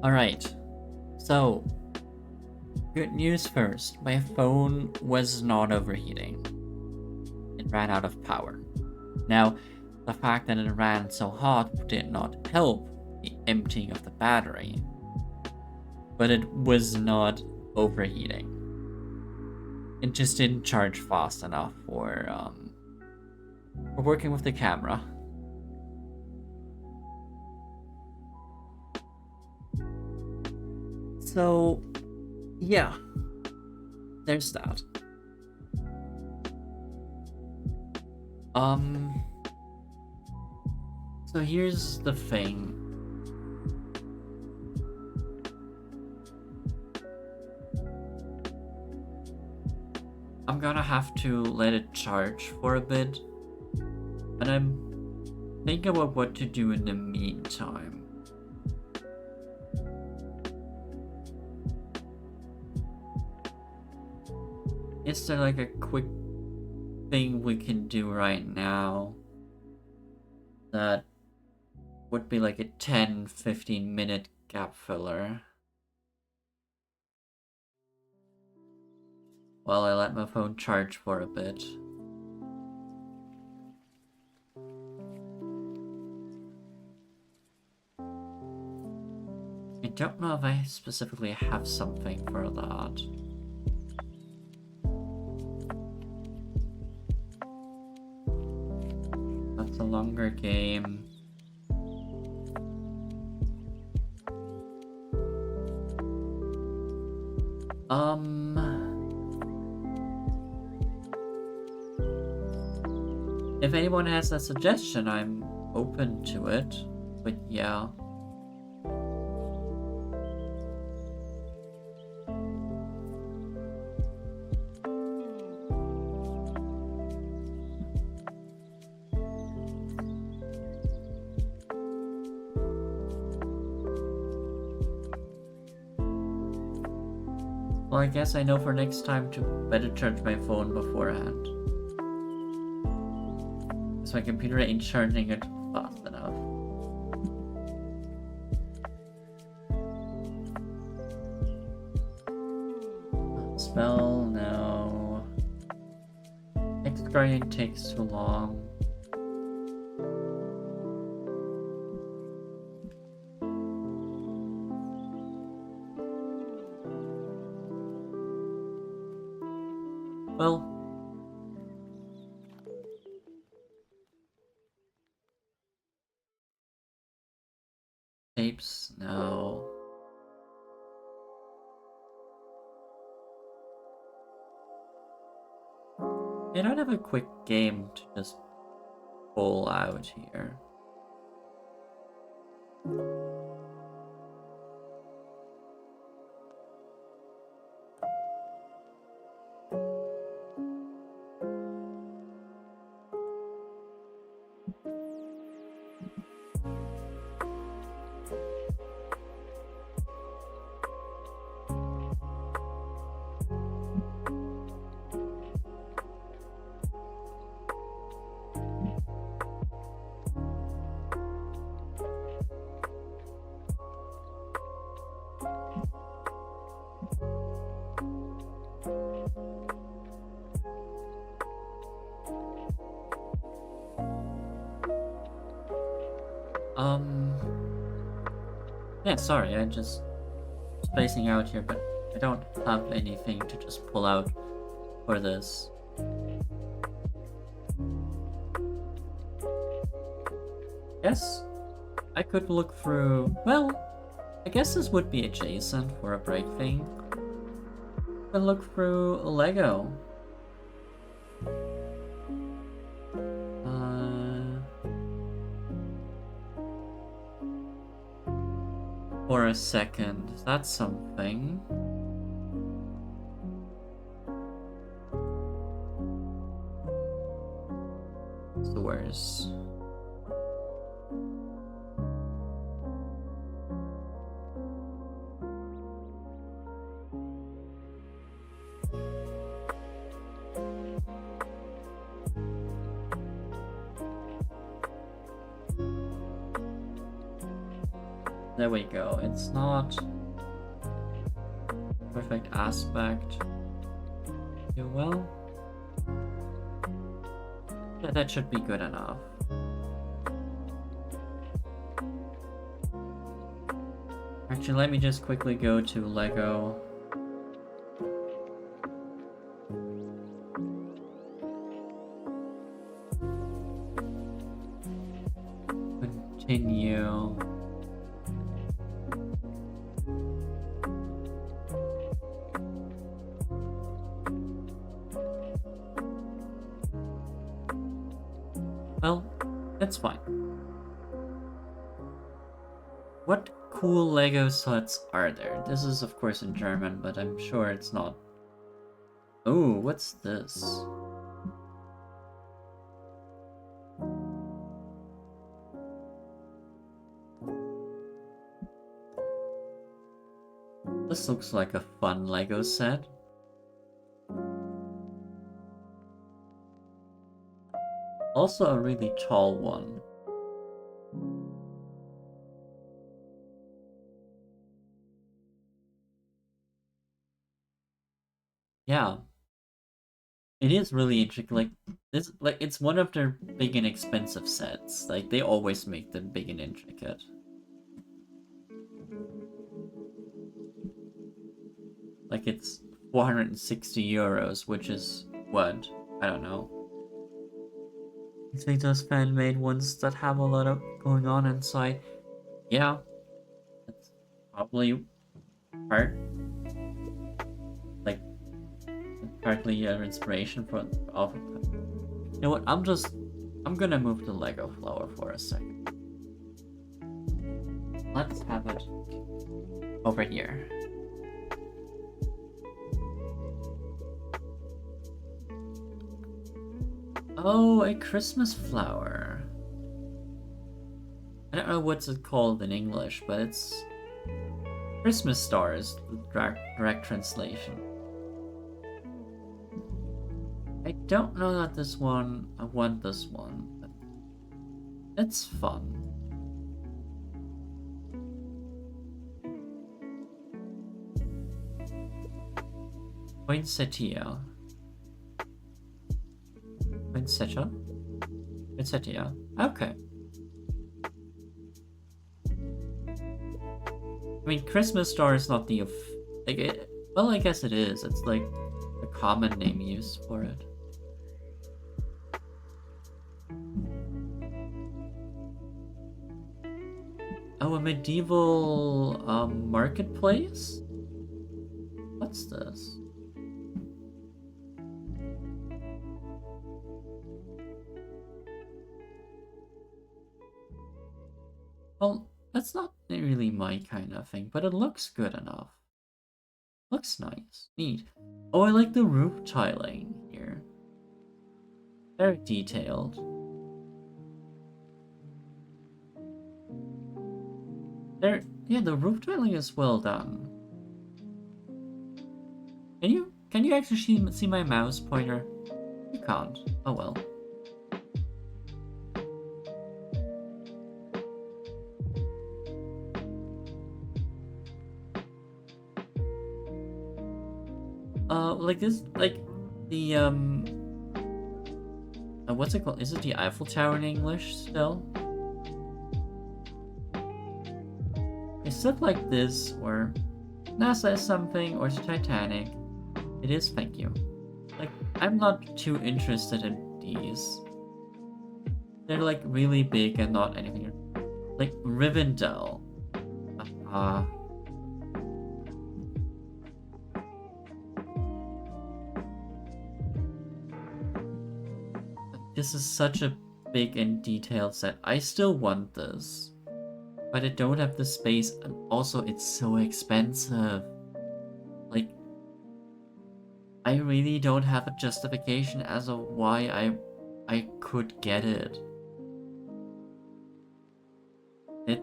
Alright, so good news first. My phone was not overheating. It ran out of power. Now, the fact that it ran so hot did not help the emptying of the battery, but it was not overheating. It just didn't charge fast enough for working with the camera. So, yeah, there's that. So here's the thing. I'm gonna have to let it charge for a bit, and I'm thinking about what to do in the meantime. Is there like a quick thing we can do right now that would be like a 10-15 minute gap filler while I let my phone charge for a bit? I don't know if I specifically have something for that. That's a longer game. If anyone has a suggestion, I'm open to it, but yeah. Well, I guess I know for next time to better charge my phone beforehand. So my computer ain't charging it fast enough. Spell, no. Next Guardian takes too long. Well, tapes, no. I don't have a quick game to just pull out here. Yeah, sorry, I'm just spacing out here, but I don't have anything to just pull out for this. Guess I could look through, well, I guess this would be adjacent for a break thing. I could look through Lego. For a second, that's something. Sewers. There we go. It's not perfect aspect. Do well. Yeah, that should be good enough. Actually, let me just quickly go to Lego. Continue. Well, that's fine. What cool Lego sets are there? This is of course in German, but I'm sure it's not. Oh, what's this? This looks like a fun Lego set. Also a really tall one. Yeah. It is really intricate. Like this, like it's one of their big and expensive sets. Like they always make them big and intricate. Like it's 460 euros, which is what? I don't know. It's like those fan-made ones that have a lot of going on inside. Yeah, that's probably part, like partly your inspiration for all of them. You know what? I'm gonna move the Lego flower for a second. Let's have it over here. Oh, a Christmas flower. I don't know what's it called in English, but it's Christmas stars, the direct translation. I don't know that this one, I want this one, but it's fun. Poinsettia. Poinsettia? Poinsettia. Okay. I mean, Christmas star is not the like it. Well, I guess it is. It's like a common name used for it. Oh, a medieval marketplace? What's this? Well, that's not really my kind of thing, but it looks good enough. Looks nice. Neat. Oh, I like the roof tiling here. Very detailed. Yeah, the roof tiling is well done. Can you actually see my mouse pointer? You can't. Oh well. Like this, like the what's it called? Is it the Eiffel Tower in English still? It's stuff like this, or NASA is something, or it's Titanic. It is, thank you. Like, I'm not too interested in these. They're like really big and not anything. Like Rivendell. This is such a big and detailed set. I still want this. But I don't have the space, and also it's so expensive. Like, I really don't have a justification as of why I could get it. But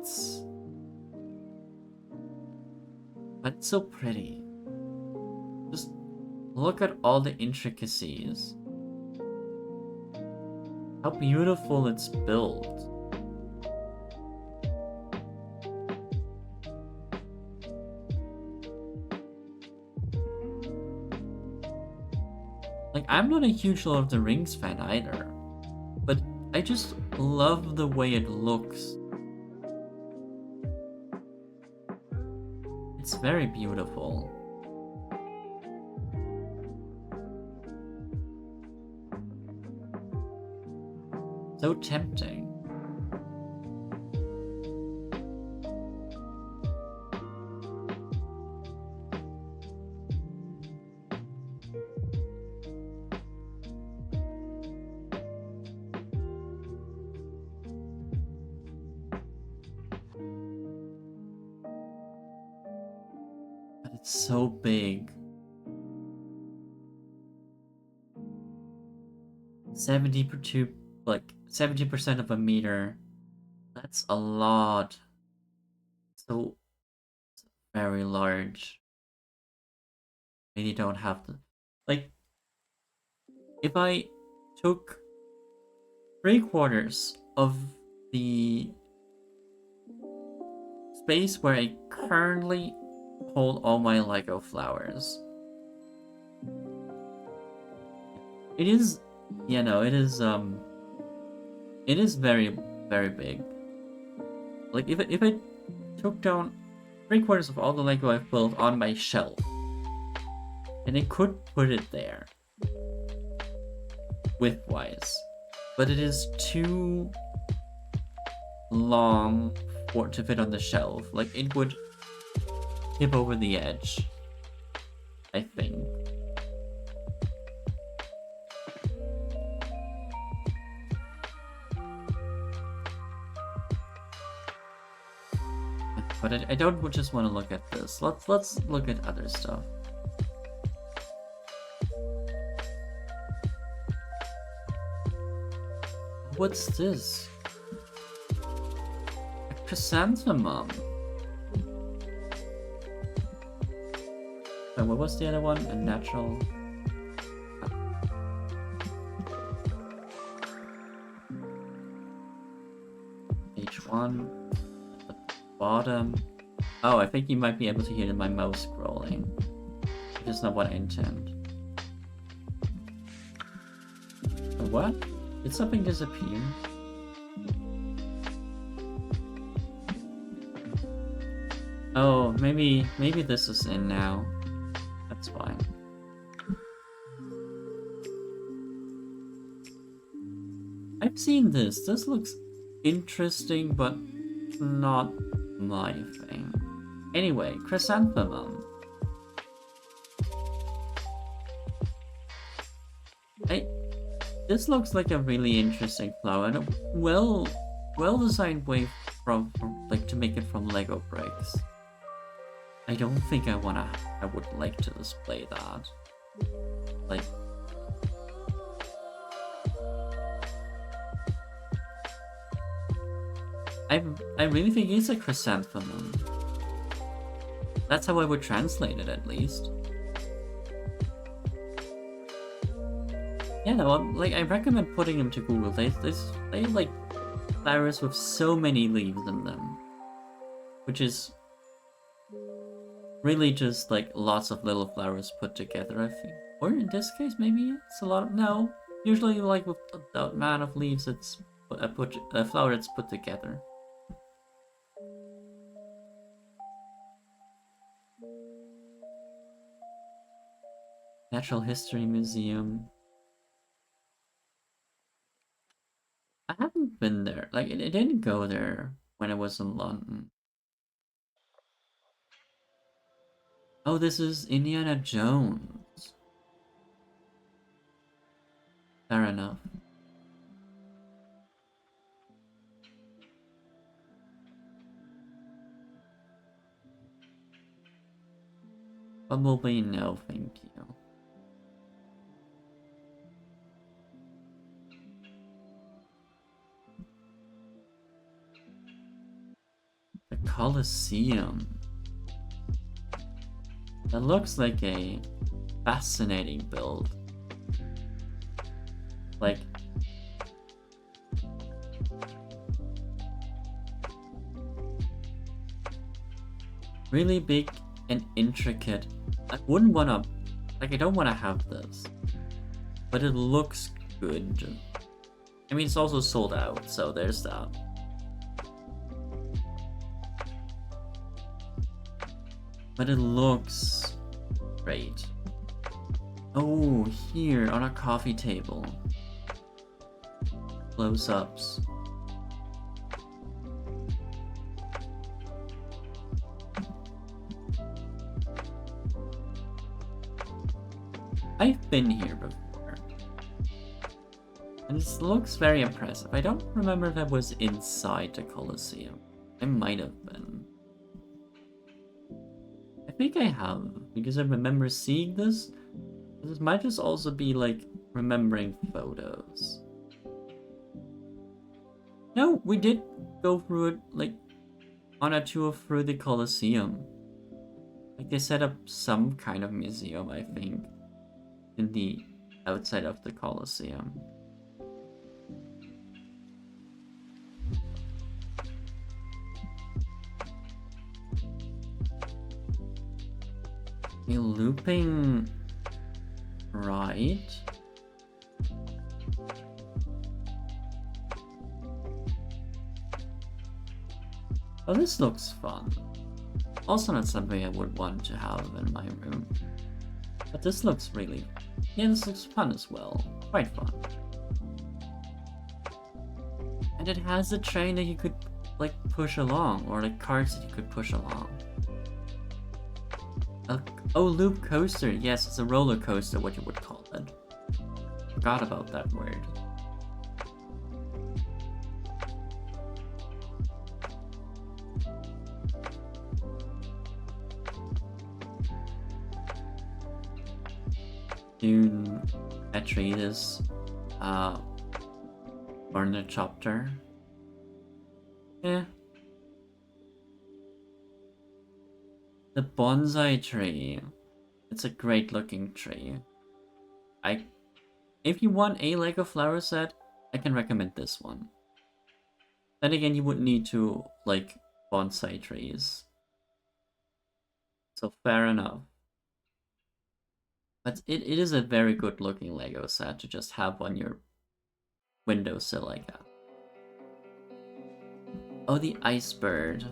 it's so pretty. Just look at all the intricacies. How beautiful it's built. Like, I'm not a huge Lord of the Rings fan either, but I just love the way it looks. It's very beautiful. So tempting. But it's so big. 70% of a meter. That's a lot. So very large. Really don't have to. Like, if I took 3/4 of the space where I currently hold all my Lego flowers, it is, it is very, very big. Like, if I took down 3/4 of all the Lego I've built on my shelf, and I could put it there, width-wise, but it is too long to fit on the shelf. Like, it would tip over the edge, I think. But I don't just want to look at this. Let's look at other stuff. What's this? A chrysanthemum. So what was the other one? A natural. H1. Bottom. Oh, I think you might be able to hear my mouse scrolling, which is not what I intend. What? Did something disappear? Oh, maybe this is in now. That's fine. I've seen this. This looks interesting, but not my thing. Anyway, chrysanthemum. This looks like a really interesting flower and a well designed way from like to make it from Lego bricks. I don't think I would like to display that. Like, I really think it's a chrysanthemum. That's how I would translate it, at least. Yeah, no, like, I recommend putting them to Google. They like flowers with so many leaves in them, which is really just like lots of little flowers put together, I think. Or in this case, maybe it's a lot of no. Usually, like with the amount of leaves, it's a flower that's put together. Natural History Museum. I haven't been there. Like, it didn't go there when I was in London. Oh, this is Indiana Jones. Fair enough. Bumblebee, no, thank you. The Colosseum. That looks like a fascinating build. Like, really big and intricate. I wouldn't wanna, like, I don't wanna have this. but it looks good. I mean, it's also sold out, so there's that. But it looks great. Oh, here on a coffee table. Close-ups. I've been here before. And this looks very impressive. I don't remember if that was inside the Colosseum. I might have been. I think I have, because I remember seeing this. This might just also be like remembering photos. No, we did go through it like on a tour through the Colosseum. Like they set up some kind of museum, I think, in the outside of the Colosseum. A looping ride? Oh, this looks fun. Also not something I would want to have in my room. But this looks really... Yeah, this looks fun as well. Quite fun. And it has a train that you could, like, push along, or like carts that you could push along. Oh, loop coaster. Yes, it's a roller coaster, what you would call it. Forgot about that word. Dune, Atreides, Ornithopter. Yeah. The bonsai tree. It's a great looking tree. If you want a Lego flower set, I can recommend this one. Then again, you would need to like bonsai trees. So fair enough. But it is a very good looking Lego set to just have on your windowsill like that. Oh, the ice bird.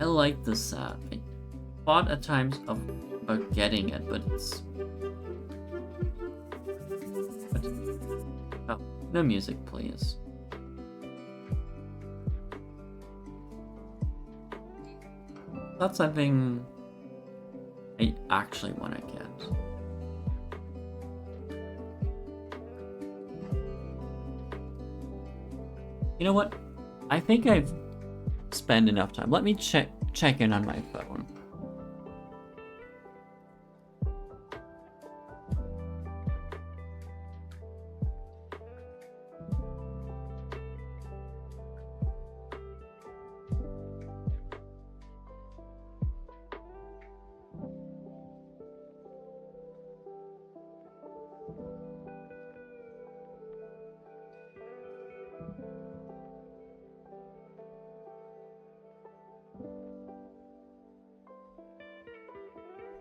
I like this set. I thought at times about getting it, but it's... Oh, no music, please. That's something I actually want to get. You know what? I think I've spent enough time. Let me check in on my phone.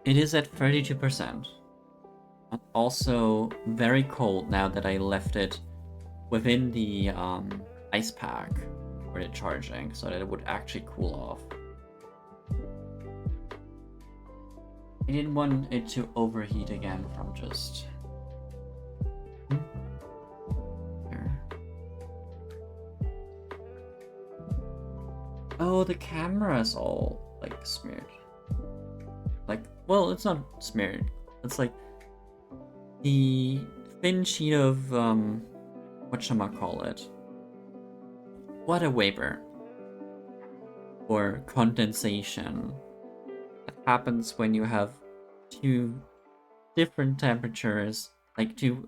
It is at 32%. Also very cold now that I left it within the ice pack for the charging, so that it would actually cool off. I didn't want it to overheat again from just... Here. Oh, the camera's all like smeared. Like, well, it's not smeared. It's like the thin sheet of whatchamacallit? Water vapor or condensation that happens when you have two different temperatures, like two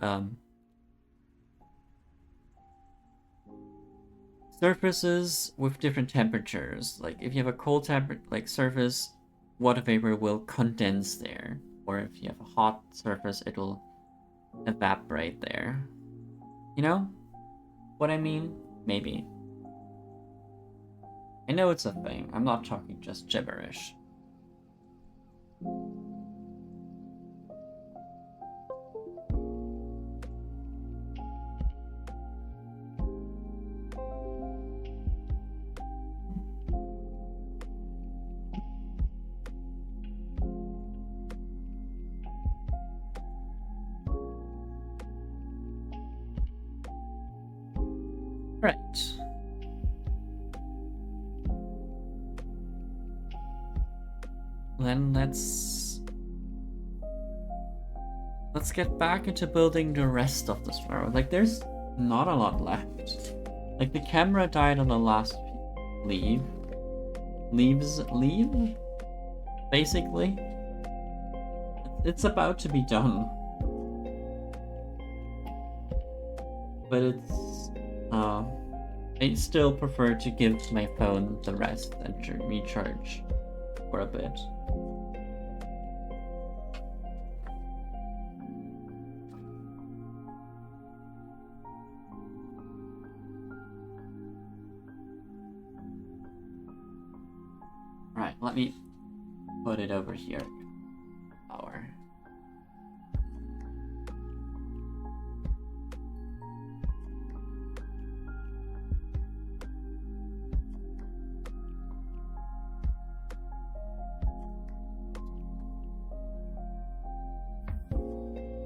surfaces with different temperatures. Like if you have a cold surface, water vapor will condense there, or if you have a hot surface, it will evaporate there. You know what I mean? Maybe. I know it's a thing. I'm not talking just gibberish. Right. Then let's get back into building the rest of this flower. Like, there's not a lot left. Like, the camera died on the last leave. Leave? Basically. It's about to be done. But I still prefer to give my phone the rest and recharge for a bit. Right, let me put it over here. Power.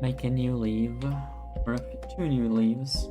Make a new leaf, or 2 new leaves.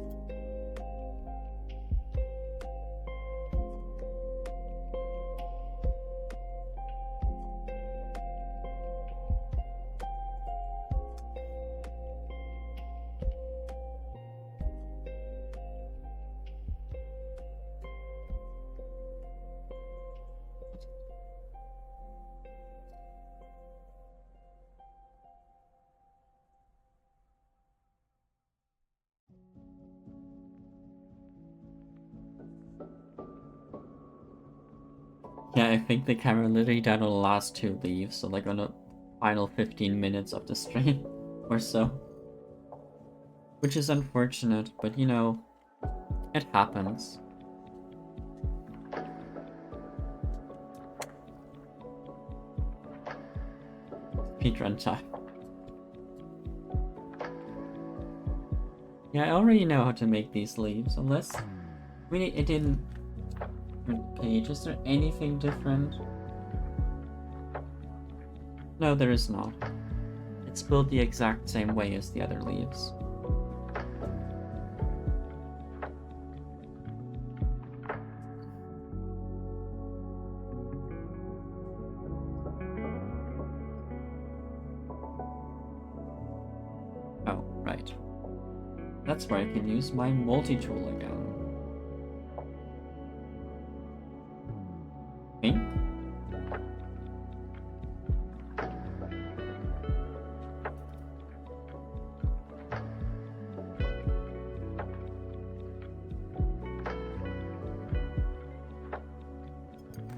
Yeah, I think the camera literally died on the last 2 leaves, so like on the final 15 minutes of the stream or so. Which is unfortunate, but you know, it happens. Speedrun time. Yeah, I already know how to make these leaves, unless... I mean, it didn't... Page, is there anything different? No, there is not. It's built the exact same way as the other leaves. Oh, right. That's where I can use my multi-tool again. Pink?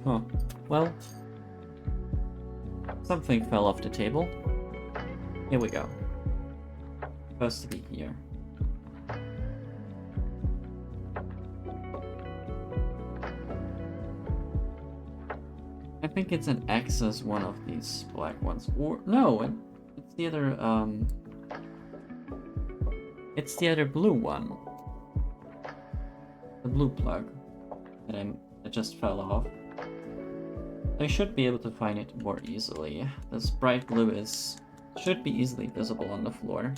Oh, well, something fell off the table. Here we go. Supposed to be here. I think it's an X as one of these black ones. Or, no, it's the other, it's the other blue one. The blue plug that just fell off. I should be able to find it more easily. This bright blue should be easily visible on the floor.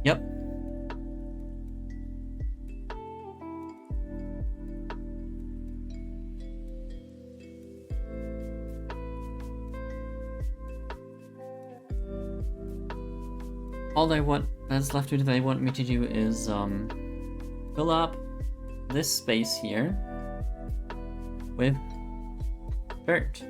Yep. All that's left to do that they want me to do is fill up this space here with dirt.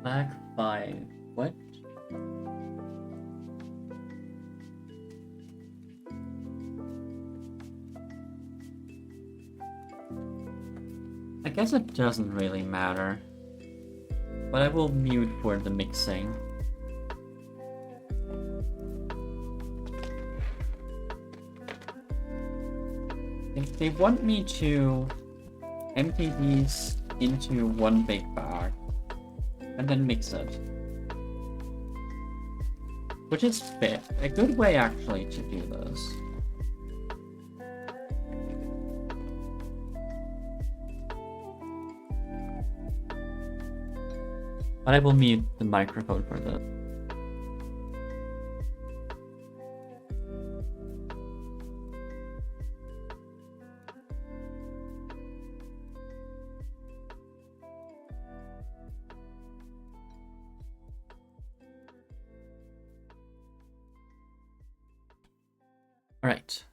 Back 5. What? I guess it doesn't really matter. But I will mute for the mixing. If they want me to empty these into one big bag and then mix it. Which is a good way actually to do this. But I will mute the microphone for this. All right.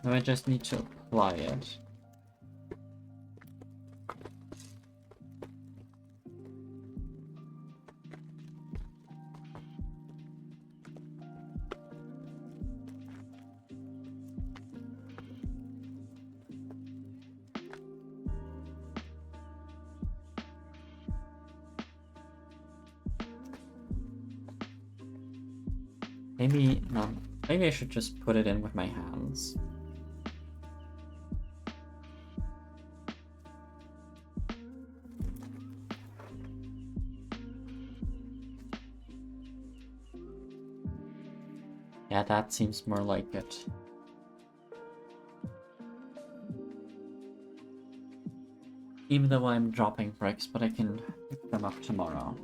Now I just need to apply it. Maybe, no, maybe I should just put it in with my hands. Yeah, that seems more like it. Even though I'm dropping bricks, but I can pick them up tomorrow.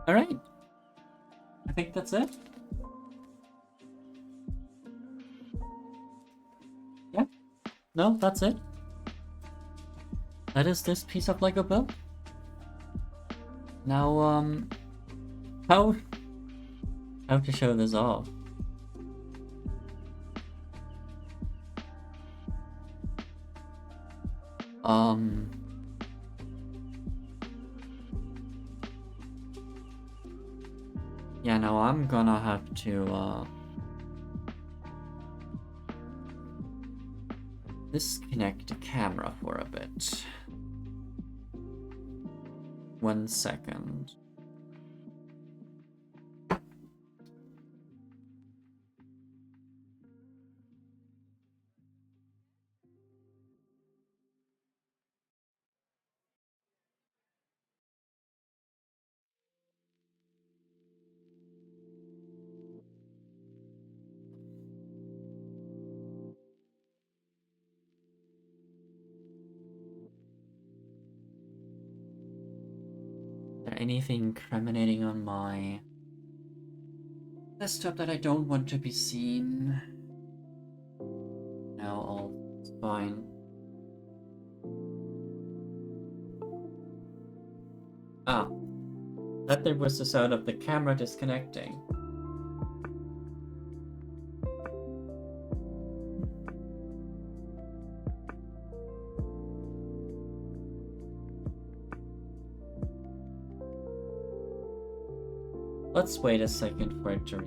All right. I think that's it. Yeah. No, that's it. That is this piece of Lego build. Now, how to show this off? Yeah, no, I'm gonna have to, disconnect the camera for a bit. 1 second. anything incriminating on my desktop that I don't want to be seen? No, all's fine. Ah, that there was the sound of the camera disconnecting. Let's wait a second for it to read.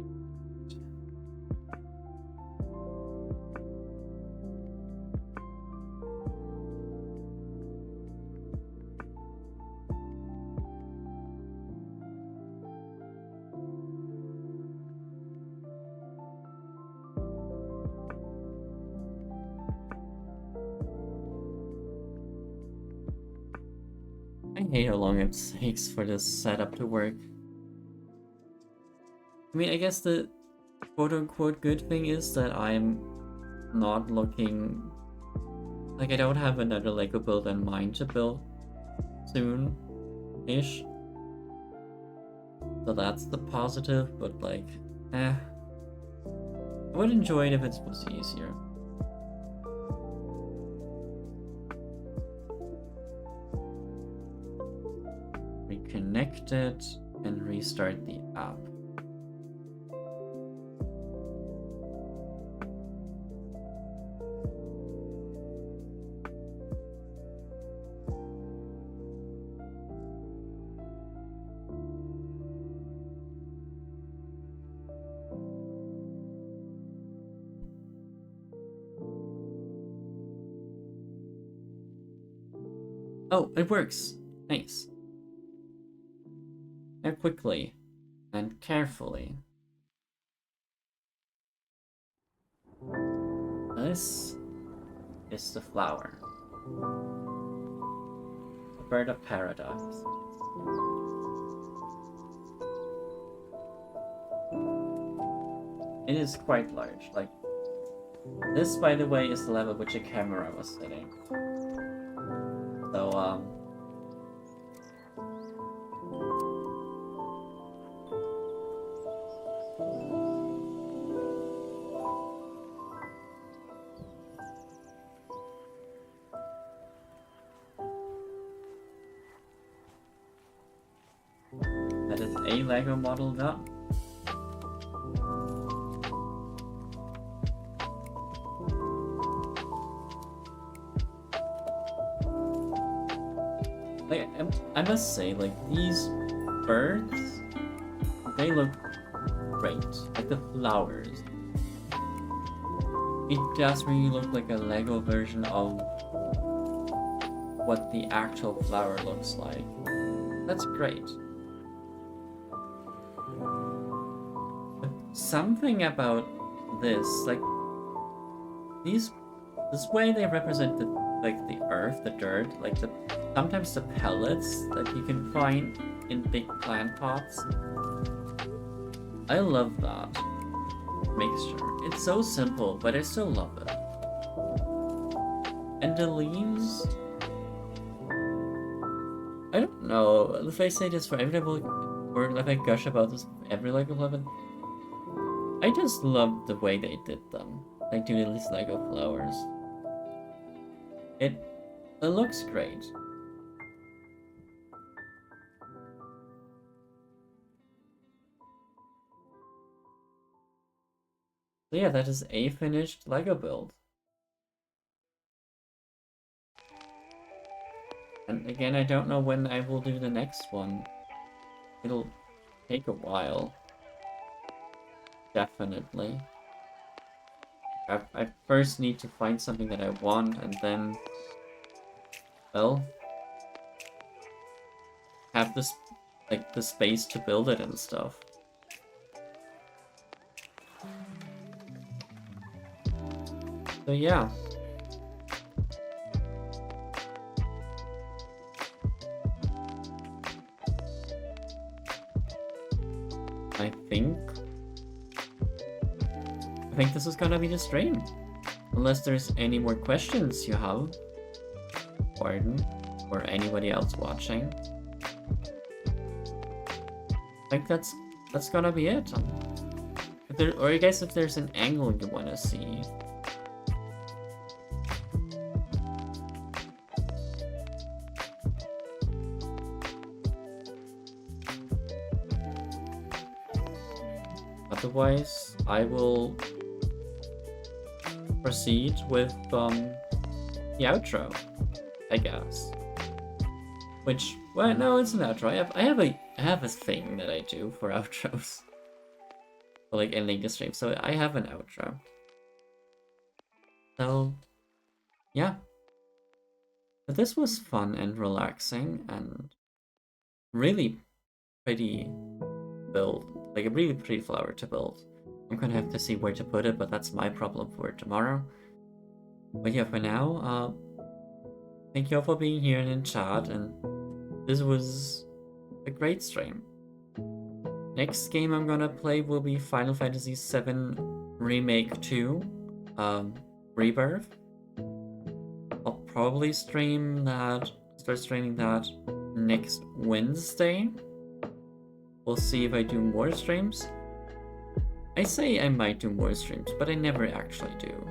I hate how long it takes for this setup to work. I mean, I guess the quote-unquote good thing is that I'm not looking... Like, I don't have another Lego build in mind to build soon-ish. So that's the positive, but like, I would enjoy it if it was easier. Reconnect it and restart the app. Oh, it works! Nice. Now quickly and carefully. This is the flower. The bird of paradise. It is quite large. Like, this, by the way, is the level which a camera was sitting. So, that is a Lego model done. Like, I must say, like, these birds, they look great. Like, the flowers. It does really look like a Lego version of what the actual flower looks like. That's great. But something about this, like, this way they represent the earth, the dirt, like sometimes the pellets that you can find in big plant pots. I love that mixture. It's so simple, but I still love it. And the leaves, I don't know if I say this for every level, or if I gush about this every Lego level. I just love the way they did them. Like doing these Lego flowers. It looks great. So yeah, that is a finished Lego build. And again, I don't know when I will do the next one. It'll take a while. Definitely. I first need to find something that I want, and then, well, have this, like, the space to build it and stuff. So yeah. I think this is gonna be the stream. Unless there's any more questions you have, Warden, or anybody else watching. think that's gonna be it. If there, or I guess if there's an angle you want to see. Otherwise, I will proceed with the outro, I guess. Which, well, no, it's an outro. I have a thing that I do for outros, for like ending the stream. So I have an outro. So, yeah. But this was fun and relaxing and really pretty build, like a really pretty flower to build. I'm gonna have to see where to put it, but that's my problem for tomorrow. But yeah, for now, thank you all for being here and in chat, and this was a great stream. Next game I'm gonna play will be Final Fantasy VII Remake 2, Rebirth. I'll probably start streaming that next Wednesday. We'll see if I do more streams. I say I might do more streams, but I never actually do.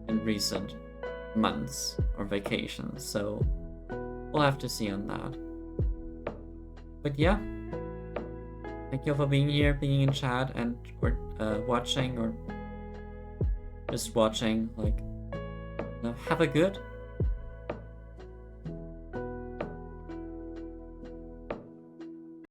In recent months or vacations, so we'll have to see on that. But yeah, thank you all for being here, being in chat, and or watching, or just watching. Like, have a good